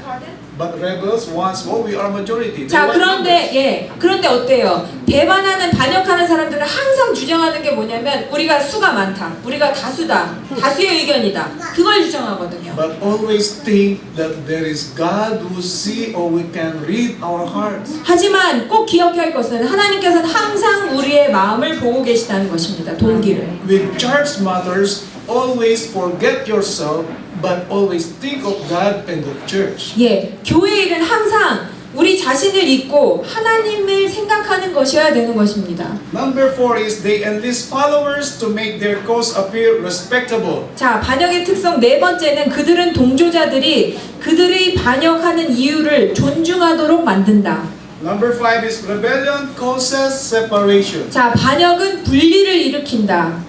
But rebels wants, oh, we are majority. They 자, want 그런데 그런데 어때요? 배반하는 반역하는 사람들은 항상 주장하는 게 뭐냐면 우리가 수가 많다, 우리가 다수다, 다수의 의견이다. 그걸 주장하거든요. But always think that there is God who see or we can read our hearts. 하지만 꼭 기억해야 할 것은 하나님께서는 항상 우리의 마음을 보고 계시다는 것입니다. 동기를. With church matters, always forget yourself, but always think of God and the church. 예, 교회 일은 항상 우리 자신을 잊고 하나님을 생각하는 것이어야 되는 것입니다. Number 4 is they enlist followers to make their cause appear respectable. 자, 반역의 특성 네 번째는 그들은 동조자들이 그들의 반역하는 이유를 존중하도록 만든다. Number 5 is rebellion causes separation. 자, 반역은 분리를 일으킨다.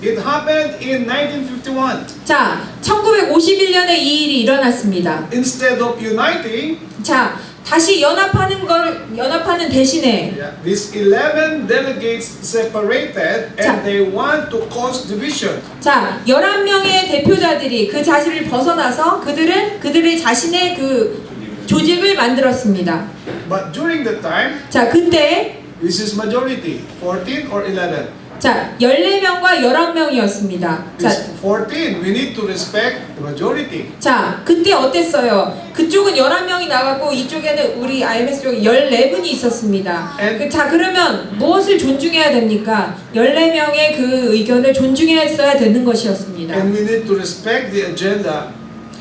It happened in 1951. 자, 1951년에 이 일이 일어났습니다. Instead of uniting, 자, 다시 연합하는 대신에 these 11 delegates separated 자. and they want to cause division. 자, 11명의 대표자들이 그 자리를 벗어나서 그들의 자신의 그 조직을 만들었습니다. But during the time, 자, 그때 this is majority, 14 or 11. 자, 14명과 11명이었습니다. 자, This 14, we need to respect the majority. 자, 그때 어땠어요? 그쪽은 11명이 나갔고 이쪽에는 우리 IMS 쪽에 14분이 있었습니다. 자, 그러면 무엇을 존중해야 됩니까? 14명의 그 의견을 존중했어야 되는 것이었습니다. And we need to respect the agenda.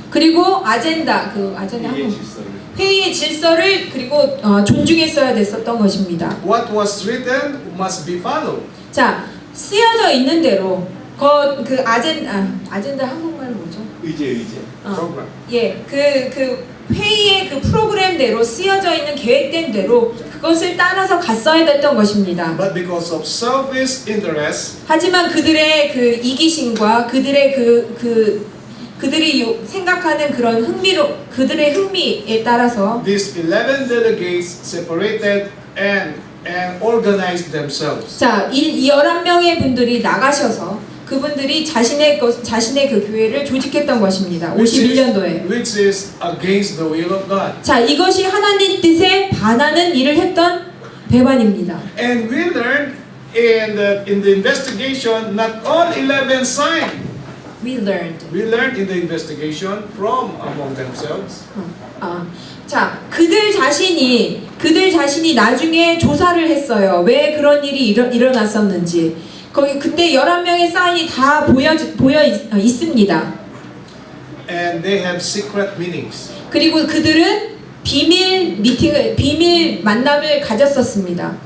그리고 아젠다 한번 회의의 질서를 그리고 존중했어야 됐었던 것입니다. What was written must be followed. 자, 쓰여져 있는 대로 그 아젠다 한국말은 뭐죠? 의제. Program. 예, 그 회의의 그 프로그램대로 쓰여져 있는 계획된 대로 그것을 따라서 갔어야 됐던 것입니다. But because of selfish interest, 하지만 그들의 그 이기심과 그들의 그들이 생각하는 그런 그들의 흥미에 따라서 these 11 delegates separated and organized themselves. 자, 이 11명의 분들이 나가셔서 그분들이 자신의 그 교회를 조직했던 것입니다. 51년도에. Which is against the will of God. 자, 이것이 하나님 뜻에 반하는 일을 했던 배반입니다. And we learned in the investigation, not all 11 signed. We learned. We learned in the investigation from among themselves. 자, 그들 자신이 나중에 조사를 했어요. 왜 그런 일이 일어났었는지. 그때 11명의 사인이 다 보여 있습니다. And they have secret meetings. 그리고 그들은 비밀 만남을 가졌었습니다.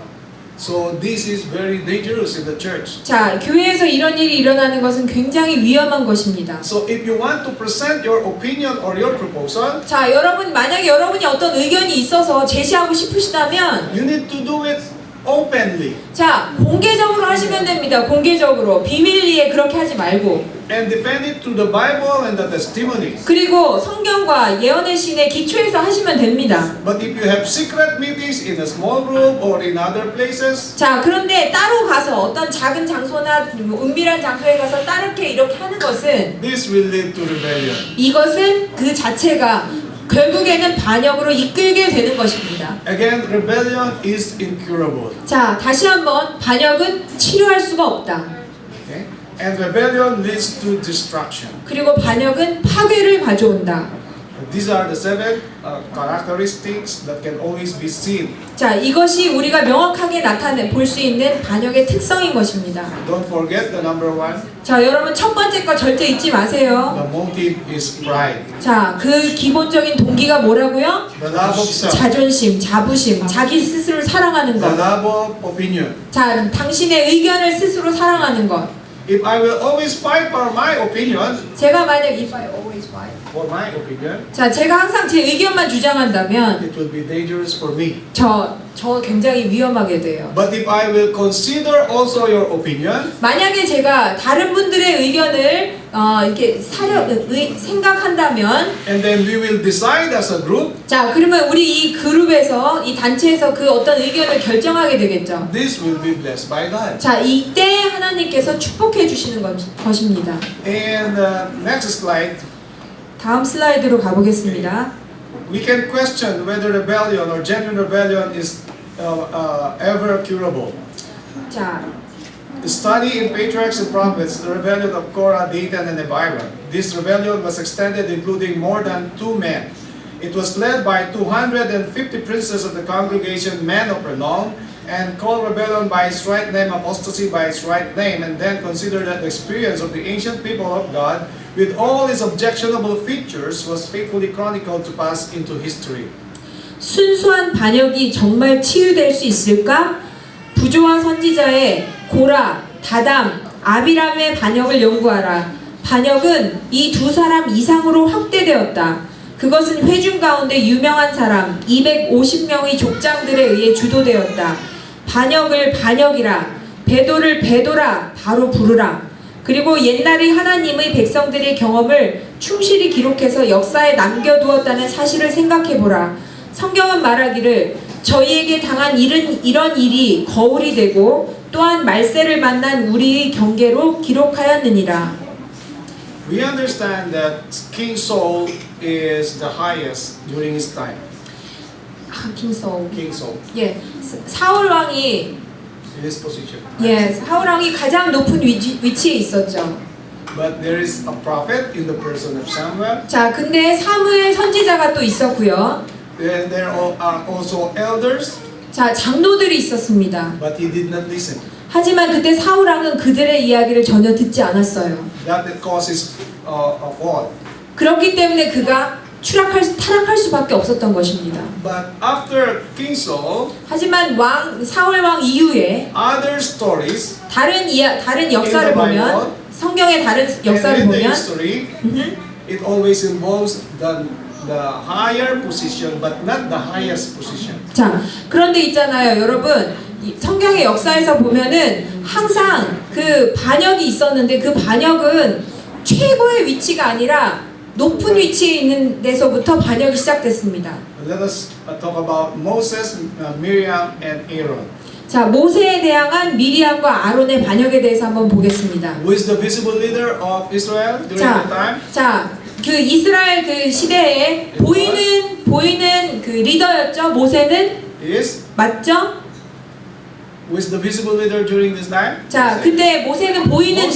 So this is very dangerous in the church. 자, 교회에서 이런 일이 일어나는 것은 굉장히 위험한 것입니다. So if you want to present your opinion or your proposal, 자, 만약에 여러분이 어떤 의견이 있어서 제시하고 싶으시다면 you need to do it openly 자, 공개적으로 하시면 됩니다. 공개적으로. 비밀리에 그렇게 하지 말고. and defend it to the Bible and the testimonies. 그리고 성경과 예언의 신의 기초에서 하시면 됩니다. But if you have secret meetings in a small group or in other places, 자, 그런데 따로 가서 어떤 작은 장소나 은밀한 장소에 가서 따르게 이렇게 하는 것은 this will lead to rebellion. 이것은 그 자체가 결국에는 반역으로 이끌게 되는 것입니다. Again, rebellion is incurable. 자, 다시 한번 반역은 치료할 수가 없다. Okay? And rebellion leads to destruction. 그리고 반역은 파괴를 가져온다. These are the seven characteristics that can always be seen. 자, 이것이 우리가 명확하게 볼 수 있는 반역의 특성인 것입니다. Don't forget the number one. 자, 여러분 첫 번째 거 절대 잊지 마세요. The motive is pride. 자, 그 기본적인 동기가 뭐라고요? The love of self. 자존심, 자부심, 자기 스스로를 사랑하는 The 것. love of opinion. 자, 당신의 의견을 스스로 사랑하는 것. If I will always fight for my opinion, 제가 만약 if I always fight. for my opinion, 자, 제가 항상 제 의견만 주장한다면 it will be dangerous for me. 저 굉장히 위험하게 돼요. But if I will consider also your opinion, 만약에 제가 다른 분들의 의견을 이렇게 생각한다면, and then we will decide as a group, 자, 그러면 우리 이 그룹에서, 이 단체에서 그 어떤 의견을 결정하게 되겠죠. this will be blessed by God. 자, 이때 하나님께서 축복해 주시는 것입니다. And next slide, 다음 슬라이드로 가보겠습니다. we can question whether rebellion or genuine rebellion is ever curable. 자, Study in Patriarchs and Prophets, the rebellion of Korah, Dathan, and Abiram. This rebellion was extended, including more than 2 men. It was led by 250 princes of the congregation, men of renown, and called rebellion by its right name, apostasy by its right name, and then considered that the experience of the ancient people of God, with all its objectionable features, was faithfully chronicled to pass into history. 순수한 반역이 정말 치유될 수 있을까? 부조와 선지자의 고라, 다담, 아비람의 반역을 연구하라. 반역은 이 두 사람 이상으로 확대되었다. 그것은 회중 가운데 유명한 사람 250명의 족장들에 의해 주도되었다. 반역을 반역이라, 배도를 배도라, 바로 부르라. 그리고 옛날의 하나님의 백성들의 경험을 충실히 기록해서 역사에 남겨두었다는 사실을 생각해보라. 성경은 말하기를 저희에게 당한 이런 일이 거울이 되고 또한 말세를 만난 우리의 경계로 기록하였느니라. We understand that King Saul is the highest during his time. 킹 사울. King Saul, 예, 사울 왕이 in his position. 사울 왕이 가장 높은 위치에 있었죠. But there is a prophet in the person of Samuel. 자, 근데 사무엘 선지자가 또 있었고요. And there are also elders, 자, 장로들이 있었습니다. but he did not listen. 하지만 그때 사울 왕은 그들의 이야기를 전혀 듣지 않았어요. That causes a fall. 그렇기 때문에 그가 타락할 수밖에 없었던 것입니다. But after King Saul, 하지만 사울 왕 이후에 other stories 다른 역사를 In the 보면 Bible, 성경의 다른 역사를 and in the 보면 history, it always involves the higher position, but not the highest position. 자, 그런데 있잖아요, 여러분. 이 성경의 역사에서 보면은 항상 그 반역이 있었는데 그 반역은 최고의 위치가 아니라 높은 위치에 있는 데서부터 반역이 시작됐습니다. Let us talk about Moses, Miriam, and Aaron. 자, 모세에 대항한 미리암과 아론의 반역에 대해서 한번 보겠습니다. Who is the visible leader of Israel during that time? 자, 그 이스라엘 그 시대에 보이는 그 리더였죠. 모세는 Is 맞죠? who is the visible leader during this time? 자, 그때 모세는 보이는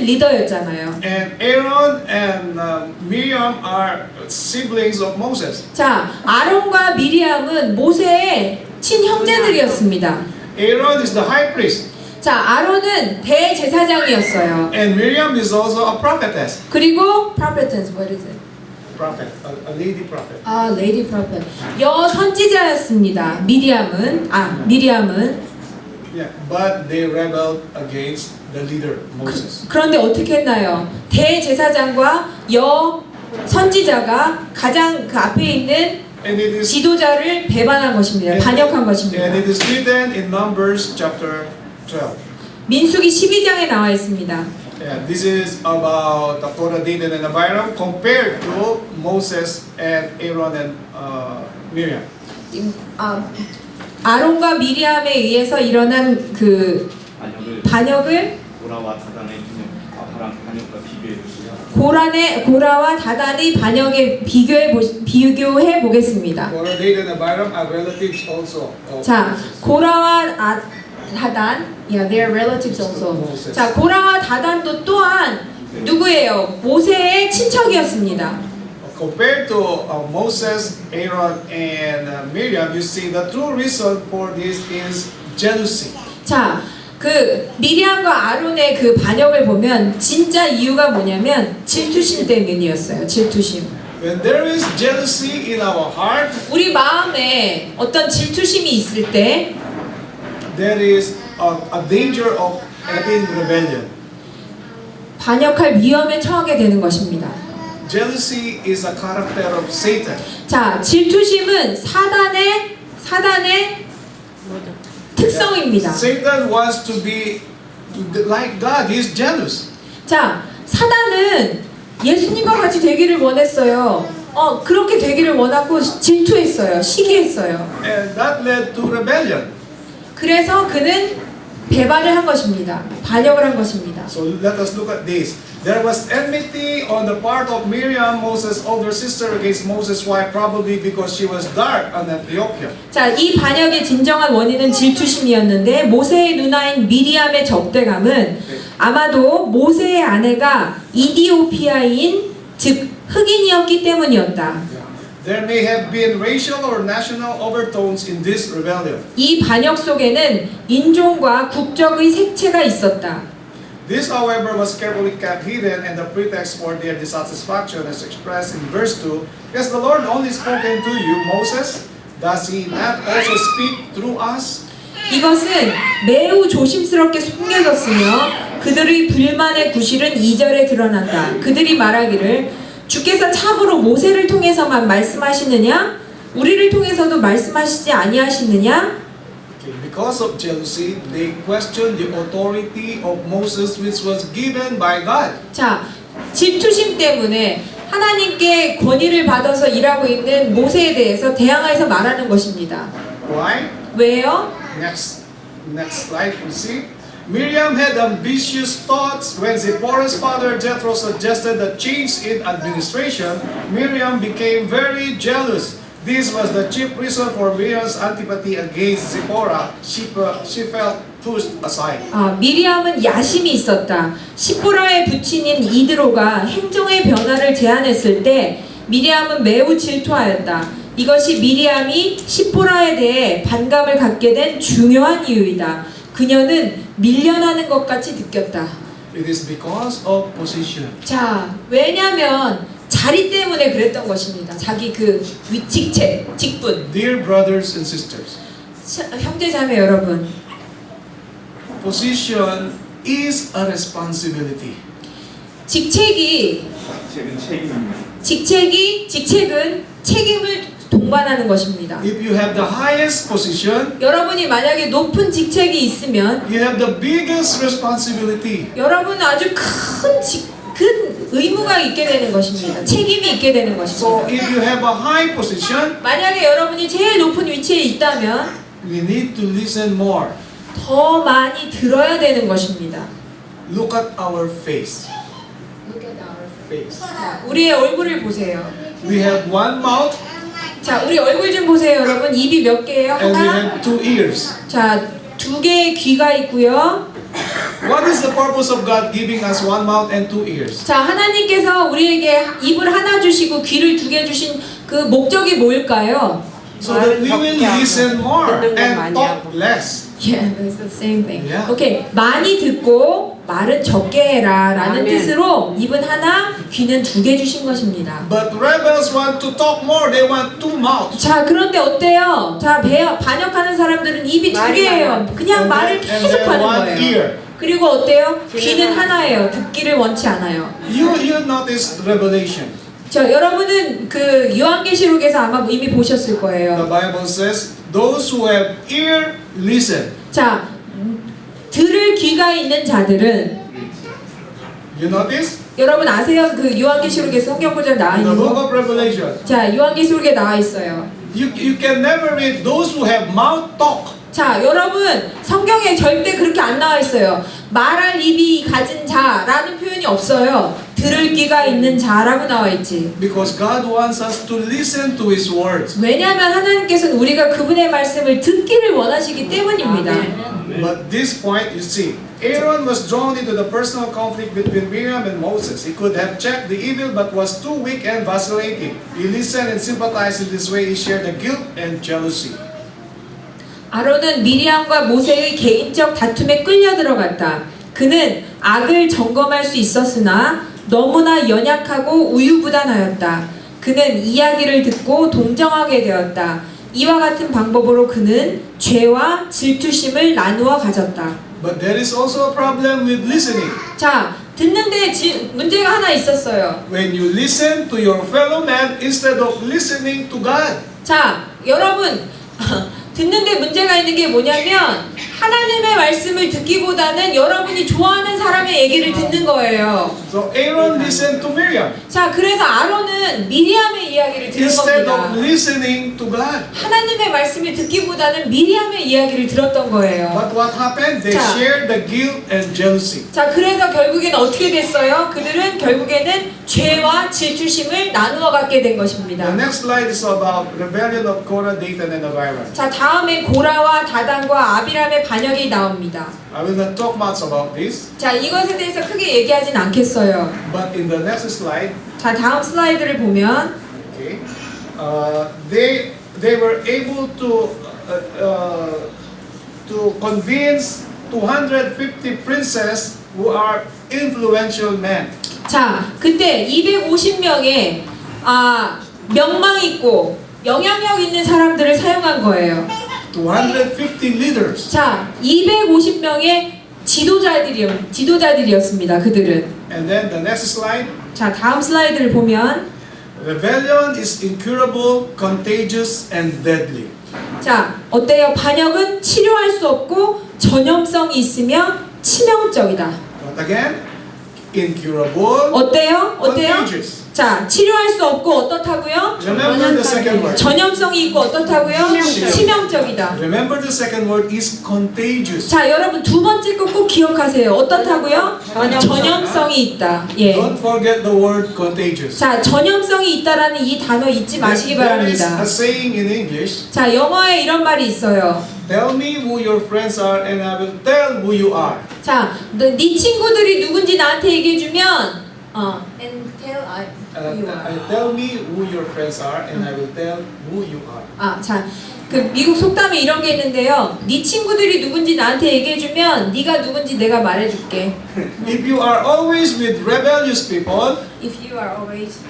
리더였잖아요. And Aaron and Miriam are siblings of Moses. 자, 아론과 미리암은 모세의 친형제들이었습니다. Aaron is the high priest, 자, 아론은 대제사장이었어요. and Miriam is also a prophetess. 그리고 prophetess, what is it? Prophet, a lady prophet. 아, lady prophet. 여선지자였습니다. 미리암은 Yeah, but they rebelled against the leader, Moses. 그런데 어떻게 했나요? 대제사장과 여선지자가 가장 그 앞에 있는 And it is 지도자를 배반한 것입니다. 반역한 것입니다. And it is written in Numbers chapter 12. 민수기 12장에 나와 있습니다. Yeah, this is about the Korah, Dathan, and Abiram compared to Moses and Aaron and Miriam. 아론과 미리암에 의해서 일어난 그 반역을 고라와 다단의 반역과 비교해 보시면 고라와 다단의 반역에 비교해 보겠습니다. Korah, Dathan, and Abiram are relatives also of 자, Moses. 고라와 다단, yeah, they are relatives also. Moses. 자, 고라와 다단도 또한 누구예요? 모세의 친척이었습니다. compared to Moses, Aaron, and Miriam, you see the true reason for this is jealousy. 자, 그 미리암과 아론의 그 반역을 보면 진짜 이유가 뭐냐면 질투심 때문이었어요. 질투심. When there is jealousy in our heart, 우리 마음에 어떤 질투심이 있을 때 there is a danger of having rebellion. 반역할 위험에 처하게 되는 것입니다. Jealousy is a character of Satan. 자, 질투심은 사단의 특성입니다. Satan wants to be like God. He is jealous. 자, 사단은 예수님과 같이 되기를 원했어요. 그렇게 되기를 원하고 질투했어요. 시기했어요. And that led to rebellion. 그래서 그는 배반을 한 것입니다. 반역을 한 것입니다. So let us look at this. There was enmity on the part of Miriam, Moses' older sister, against Moses' wife, probably because she was dark and Ethiopia. 자, 이 반역의 진정한 원인은 질투심이었는데 모세의 누나인 미리암의 적대감은 아마도 모세의 아내가 이디오피아인 즉 흑인이었기 때문이었다. There may have been racial or national overtones in this rebellion. 이 반역 속에는 인종과 국적의 색채가 있었다. This, however, was carefully kept hidden, and the pretext for their dissatisfaction is expressed in verse 2. Has the Lord only spoken to you, Moses? Does He not also speak through us? 이것은 매우 조심스럽게 숨겨졌으며 그들의 불만의 구실은 2절에 드러난다. 그들이 말하기를 주께서 참으로 모세를 통해서만 말씀하시느냐? 우리를 통해서도 말씀하시지 아니하시느냐? Because of jealousy, they questioned the authority of Moses, which was given by God. 자, 질투심 때문에 하나님께 권위를 받아서 일하고 있는 모세에 대해서 대항해서 말하는 것입니다. Why? 왜요? Next slide, we see. Miriam had ambitious thoughts. When Zipporah's father Jethro suggested a change in administration, Miriam became very jealous. This was the chief reason for Miriam's antipathy against Zipporah. She felt pushed aside. 미리암은 야심이 있었다. 시보라의 부친인 이드로가 행정의 변화를 제안했을 때 미리암은 매우 질투하였다. 이것이 미리암이 시보라에 대해 반감을 갖게 된 중요한 이유이다. 그녀는 밀려나는 것 같이 느꼈다. It is because of position. 자, 왜냐면 자리 때문에 그랬던 것입니다. 자기 그 직책, 직분. Dear brothers and sisters, 형제자매 여러분, position is a responsibility. 직책은 책임을 동반하는 것입니다. If you have the highest position, 여러분이 만약에 높은 직책이 있으면 you have the biggest responsibility. 여러분은 아주 큰 의무가 있게 되는 것입니다. 책임이 있게 되는 So 것입니다. if you have a high position, 만약에 여러분이 제일 높은 위치에 있다면 we need to listen more. 더 많이 들어야 되는 것입니다. Look at our face. 우리의 얼굴을 보세요. We have one mouth 자, 우리 얼굴 좀 보세요, 여러분. 입이 몇 개예요? and we 하나? have two ears. 자, 2개의 귀가 있고요. What is the purpose of God giving us one mouth and two ears? 자, 하나님께서 우리에게 입을 하나 주시고 귀를 2개 주신 그 목적이 뭘까요? So that we will listen more and talk less. Yeah, that's the same thing. Yeah. 오케이, 많이 듣고 말은 적게 해라 라는 아멘. 뜻으로 입은 하나, 귀는 2개 주신 것입니다. But rebels want to talk more. They want two mouths. 자, 그런데 어때요? 자, 반역하는 사람들은 입이 2개예요. 그냥 말을 and 계속 then 하는 one 거예요. ear. 그리고 어때요? 귀는 귀는 하나예요. 듣기를 원치 않아요. You notice Revelation. 자, 여러분은 그 요한계시록에서 아마 이미 보셨을 The 거예요. Bible says, those who have ear, listen. 자, 들을 귀가 있는 자들은 You notice? 여러분 아세요? 그 요한계시록에 성경 구절 나와 In the 있는 book 거? of Revelation, 자, 요한계시록에 나와 있어요. you can never read those who have mouth talk. 자, 여러분 성경에 절대 그렇게 안 나와 있어요. 말할 입이 가진 자라는 표현이 없어요. 들을 귀가 있는 자라고 나와 있지. Because God wants us to listen to His words. 왜냐하면 하나님께서는 우리가 그분의 말씀을 듣기를 원하시기 때문입니다. But this point, you see, Aaron was drawn into the personal conflict between Miriam and Moses. He could have checked the evil but was too weak and vacillating. He listened and sympathized in this way. He shared the guilt and jealousy. 아론은 미리암과 모세의 개인적 다툼에 끌려 들어갔다. 그는 악을 점검할 수 있었으나 너무나 연약하고 우유부단하였다. 그는 이야기를 듣고 동정하게 되었다. 이와 같은 방법으로 그는 죄와 질투심을 나누어 가졌다. But there is also a problem with listening. 자, 듣는데 문제가 하나 있었어요. When you listen to your fellow man instead of listening to God. 자, 여러분 듣는데 문제가 있는 게 뭐냐면 하나님의 말씀을 듣기보다는 여러분이 좋아하는 사람의 얘기를 듣는 거예요. So Aaron listened to Miriam 자, 그래서 아론은 미리암의 이야기를 들은 instead 겁니다. of listening to God. 하나님의 말씀을 듣기보다는 미리암의 이야기를 들었던 거예요. But what happened? They 자. shared the guilt and jealousy. 자, 그래서 결국에는 어떻게 됐어요? 그들은 결국에는 죄와 질투심을 나누어 갖게 된 The 것입니다. next slide is about rebellion of Korah, Dathan, and Abiram. 자, 다음에 고라와 다단과 아비람의 반역이 나옵니다. I will not talk much about this, 자, 이것에 대해서 크게 얘기하진 않겠어요. but in the next slide, 자, 다음 슬라이드를 보면 okay, they were able to convince 250 princes who are influential men. 자, 그때 250명의 명망 있고 영향력 있는 사람들을 사용한 거예요. 250 leaders. 자, 250명의 지도자들이었습니다. 그들은. And then the next slide. 자, 다음 슬라이드를 보면 Rebellion is incurable, contagious, and deadly. 자, 어때요? 반역은 치료할 수 없고 전염성이 있으며 치명적이다. But again, incurable, 어때요? contagious. 자, 치료할 수 없고 어떻다고요? Remember the second word. 전염성이 있고 어떻다고요? 치명적이다. Remember the second word is contagious. 자, 여러분 두 번째 거 꼭 기억하세요. 어떻다고요? 전염성이 있다. 예. Don't forget the word contagious. 자, 전염성이 있다라는 이 단어 잊지 마시기 There is 바랍니다. a saying in English. 자, 영어에 이런 말이 있어요. Tell me who your friends are and I will tell who you are. 자, 네 친구들이 누군지 나한테 얘기해 주면 and tell who you are. Tell me who your friends are and I will tell who you are. 자, 그 미국 속담에 이런 게 있는데요. 네 친구들이 누군지 나한테 얘기해 주면 네가 누군지 내가 말해 줄게. If you are always with rebellious people, If you are always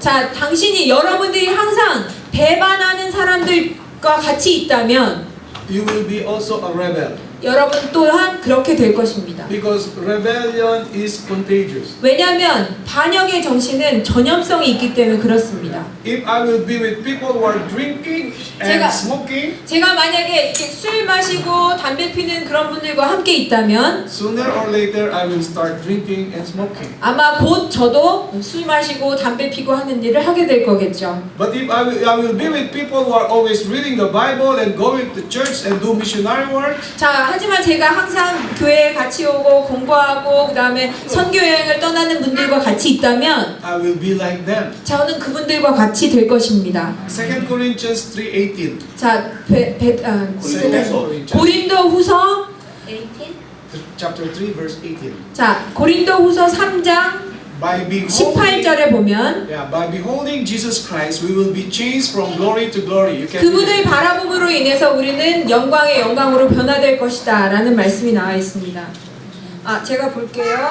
자, 당신이 여러분들이 항상 배반하는 사람들과 같이 있다면 you will be also a rebel. 여러분 또한 그렇게 될 것입니다. Because rebellion is contagious. 왜냐하면 반역의 정신은 전염성이 있기 때문에 그렇습니다. If I will be with people who are drinking and 제가- smoking, 제가 만약에 이렇게 술 마시고 담배 피는 그런 분들과 함께 있다면 sooner or later I will start drinking and smoking. 아마 곧 저도 술 마시고 담배 피고 하는 일을 하게 될 거겠죠. But if I will be with people who are always reading the Bible and going to church and do missionary work, 자, 하지만 제가 항상 교회에 같이 오고 공부하고 그 다음에 선교 여행을 떠나는 분들과 같이 있다면 I will be like them. 저는 그분들과 같이 될 것입니다. 2 Corinthians 3:18. 자, Corinthians. 고린도후서 Chapter 3 verse 18. 자, 고린도후서 3장 By beholding 18절에 보면 by beholding Jesus Christ, we will be changed from glory to glory. You can 그분을 바라봄으로 인해서 우리는 영광의 영광으로 변화될 것이다 라는 말씀이 나와 있습니다. 제가 볼게요.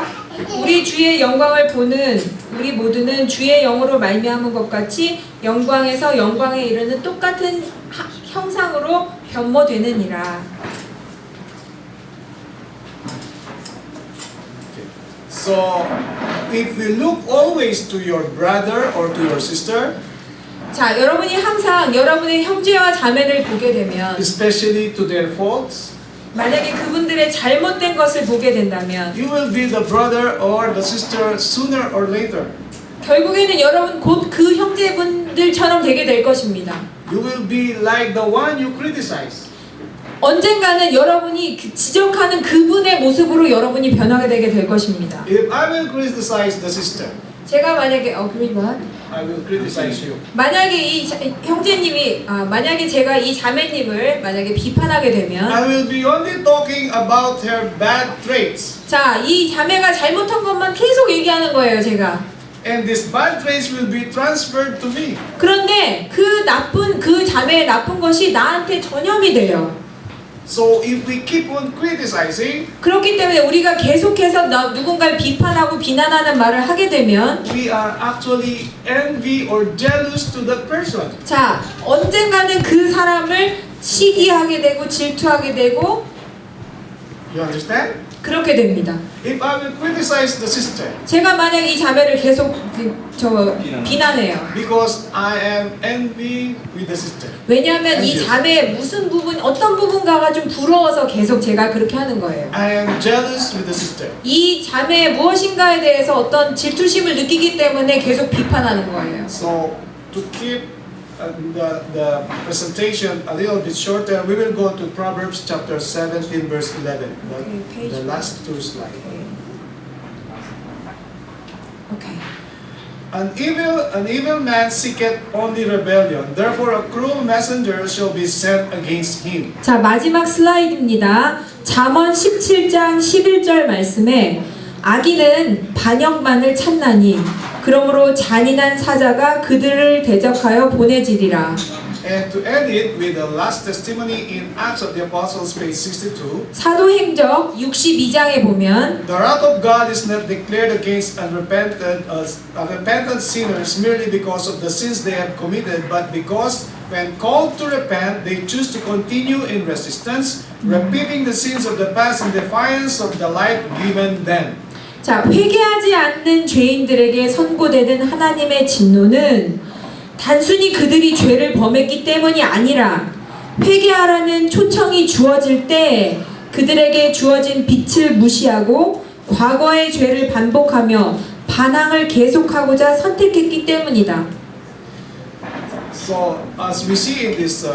우리 주의 영광을 보는 우리 모두는 주의 영으로 말미암은 것 같이 영광에서 영광에 이르는 똑같은 형상으로 변모되느니라. So, if we look always to your brother or to your sister, 자, 여러분이 항상 여러분의 형제와 자매를 보게 되면 especially to their faults, 만약에 그분들의 잘못된 것을 보게 된다면 you will be the brother or the sister sooner or later. 결국에는 여러분 곧 그 형제분들처럼 되게 될 것입니다. You will be like the one you criticize. 언젠가는 여러분이 지적하는 그분의 모습으로 여러분이 변하게 되게 될 것입니다. If I will criticize the sister, 제가 만약에 그러니까 I will criticize you. 만약에 형제님이 만약에 제가 이 자매님을 만약에 비판하게 되면 I will be only talking about her bad traits. 자, 이 자매가 잘못한 것만 계속 얘기하는 거예요, 제가. And these bad traits will be transferred to me. 그런데 그 자매의 나쁜 것이 나한테 전염이 돼요. So if we keep on criticizing, 그렇기 때문에 우리가 계속해서 누군가를 비판하고 비난하는 말을 하게 되면 we are actually envy or jealous to that person. 자, 언젠가는 그 사람을 시기하게 되고 질투하게 되고 You understand? 그렇게 됩니다. If I will criticize the sister 제가 만약 이 자매를 계속 비난해요. because I am envy with the sister. 왜냐하면 이 자매의 무슨 부분, 어떤 부분가가 좀 부러워서 계속 제가 그렇게 하는 거예요. I am jealous with the sister. 이 자매의 무엇인가에 대해서 어떤 질투심을 느끼기 때문에 계속 비판하는 거예요. So to keep the presentation a little bit shorter, we will go to Proverbs chapter 17 verse 11. The last two slides. 오케이. An evil man seeketh only rebellion. Therefore a cruel messenger shall be sent against him. 자, 마지막 슬라이드입니다. 잠언 17장 11절 말씀에 악인은 반역만을 찾나니 그러므로 잔인한 사자가 그들을 대적하여 보내지리라. And to end it with the last testimony in Acts of the Apostles, page 62. 사도행적 62장에 보면 The wrath of God is not declared against unrepentant sinners merely because of the sins they have committed, but because when called to repent, they choose to continue in resistance, repeating the sins of the past in defiance of the light given them. 자, 회개하지 않는 죄인들에게 선고되는 하나님의 진노는 단순히 그들이 죄를 범했기 때문이 아니라 회개하라는 초청이 주어질 때 그들에게 주어진 빛을 무시하고 과거의 죄를 반복하며 반항을 계속하고자 선택했기 때문이다. So, as we see in this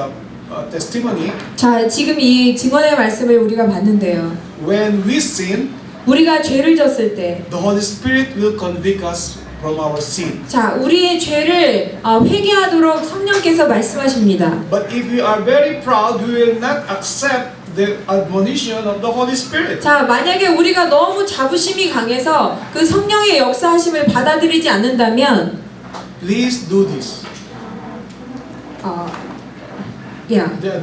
testimony, 자, 지금 이 증언의 말씀을 우리가 봤는데요. when we sin, 우리가 죄를 졌을 때 the Holy Spirit will convict us from our sin. 자, 우리의 죄를 회개하도록 성령께서 말씀하십니다. But if we are very proud, we will not accept the admonition of the Holy Spirit. 자, 만약에 우리가 너무 자부심이 강해서 그 성령의 역사하심을 받아들이지 않는다면 Please do this.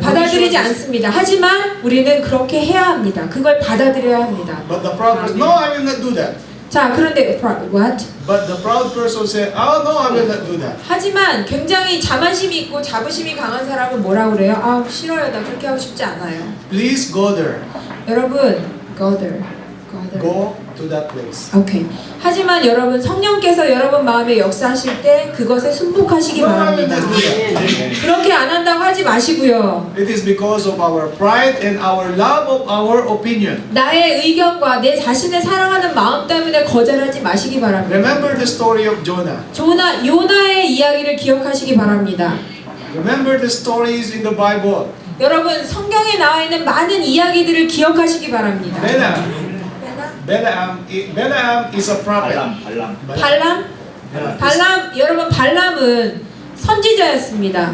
받아들이지 않습니다. 하지만 우리는 그렇게 해야 합니다. 그걸 받아들여야 합니다. But the proud person, no, I will not do that. 자, 그런데 what? But the proud person said, oh no, I will not do that. 하지만 굉장히 자만심이 있고 자부심이 강한 사람은 뭐라 그래요? 아, 싫어요. 나 그렇게 하고 싶지 않아요. Please go there. 여러분, go there. Go to that place. 오케이. 하지만 여러분, 성령께서 여러분 마음에 역사하실 때 그것에 순복하시기 No, I will 바랍니다. not do that. 그렇게 안 한다고 하지 마시고요. It is because of our pride and our love of our opinion. 나의 의견과 내 자신을 사랑하는 마음 때문에 거절하지 마시기 바랍니다. Remember the story of Jonah. 요나의 이야기를 기억하시기 바랍니다. Remember the stories in the Bible. 여러분, 성경에 나와 있는 많은 이야기들을 기억하시기 바랍니다. Balaam is a prophet. 발람, 여러분, 발람은 선지자였습니다.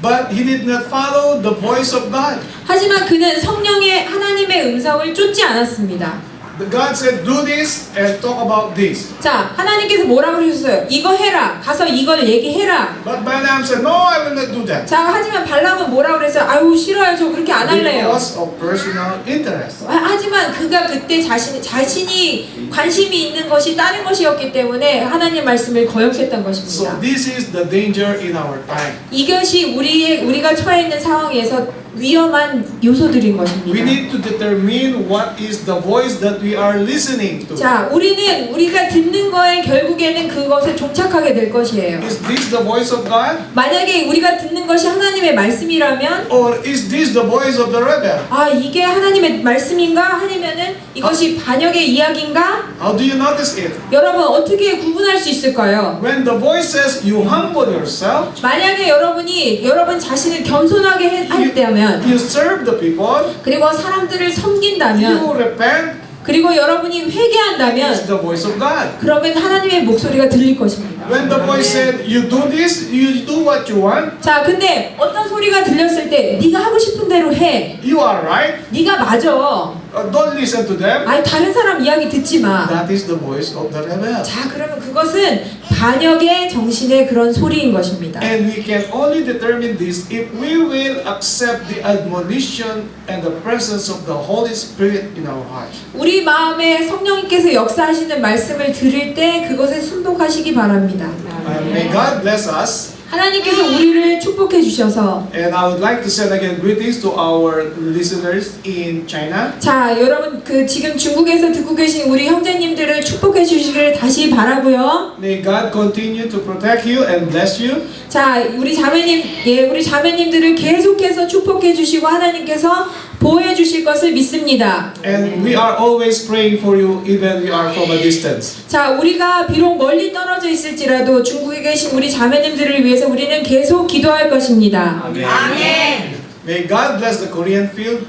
But he did not follow the voice of God. 하지만 그는 성령의 하나님의 음성을 쫓지 않았습니다. God said, do this and talk about this. 자, 하나님께서 뭐라고 그러셨어요? 이거 해라. 가서 이걸 얘기해라. But Balaam said, no, I will not do that. 자, 하지만 발람은 뭐라고 그랬어요? 아유, 싫어요. 저 그렇게 안 할래요. Because of personal interest. 하지만 그가 그때 자신이 관심이 있는 것이 다른 것이었기 때문에 하나님 말씀을 거역했던 So 것입니다. this is the danger in our time. 이것이 우리가 처해 있는 상황에서 위험한 요소들인 We 것입니다. need to determine what is the voice that we are listening to. 자, 우리가 듣는 거에 결국에는 그것에 종착하게 될 것이에요. Is this the voice of God? 만약에 우리가 듣는 것이 하나님의 말씀이라면 Or is this the voice of the rebel? 아, 이게 하나님의 말씀인가? 아니면은 이것이 반역의 이야기인가? How do you notice it? 여러분, 어떻게 구분할 수 있을까요? When the voice says you humble yourself, 만약에 여러분 자신을 겸손하게 할 때면 you serve the people, 그리고 사람들을 섬긴다면 you repent, 그리고 여러분이 회개한다면 It's the voice of God. 그러면 하나님의 목소리가 들릴 것입니다. When the voice said, you do this, you do what you want, 자, 근데 어떤 소리가 들렸을 때 네가 하고 싶은 대로 해. you are right. 네가 맞아. Don't listen to them. 아니 다른 사람 이야기 듣지 마. That is the voice of the rebel. 자, 그러면 그것은 반역의 정신의 그런 소리인 것입니다. And we can only determine this if we will accept the admonition and the presence of the Holy Spirit in our heart. 우리 마음에 성령님께서 역사하시는 말씀을 들을 때 그것에 순독하시기 바랍니다. And may God bless us. 하나님께서 우리를 축복해 주셔서 And I would like to send again greetings to our listeners in China. 자, 여러분 그 지금 중국에서 듣고 계신 우리 형제님들을 축복해 주시기를 다시 바라고요. May God continue to protect you and bless you. 자, 우리 자매님들을 계속해서 축복해 주시고 하나님께서 보호해 주실 것을 믿습니다. And we are always praying for you even we are from a distance. 자, 우리가 비록 멀리 떨어져 있을지라도 중국에 계신 우리 자매님들을 위해서 우리는 계속 기도할 것입니다. 아멘. May God bless the Korean field.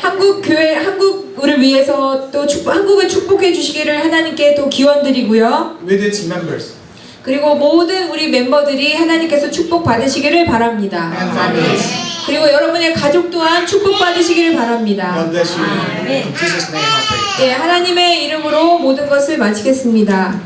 한국 교회, 한국을 위해서 또 한국을 축복해 주시기를 하나님께 또 기원드리고요. with its members 그리고 모든 우리 멤버들이 하나님께서 축복 받으시기를 바랍니다. and families. 그리고 여러분의 가족 또한 축복 받으시기를 바랍니다. God bless you. In Jesus' name I pray. 예, 하나님의 이름으로 모든 것을 마치겠습니다.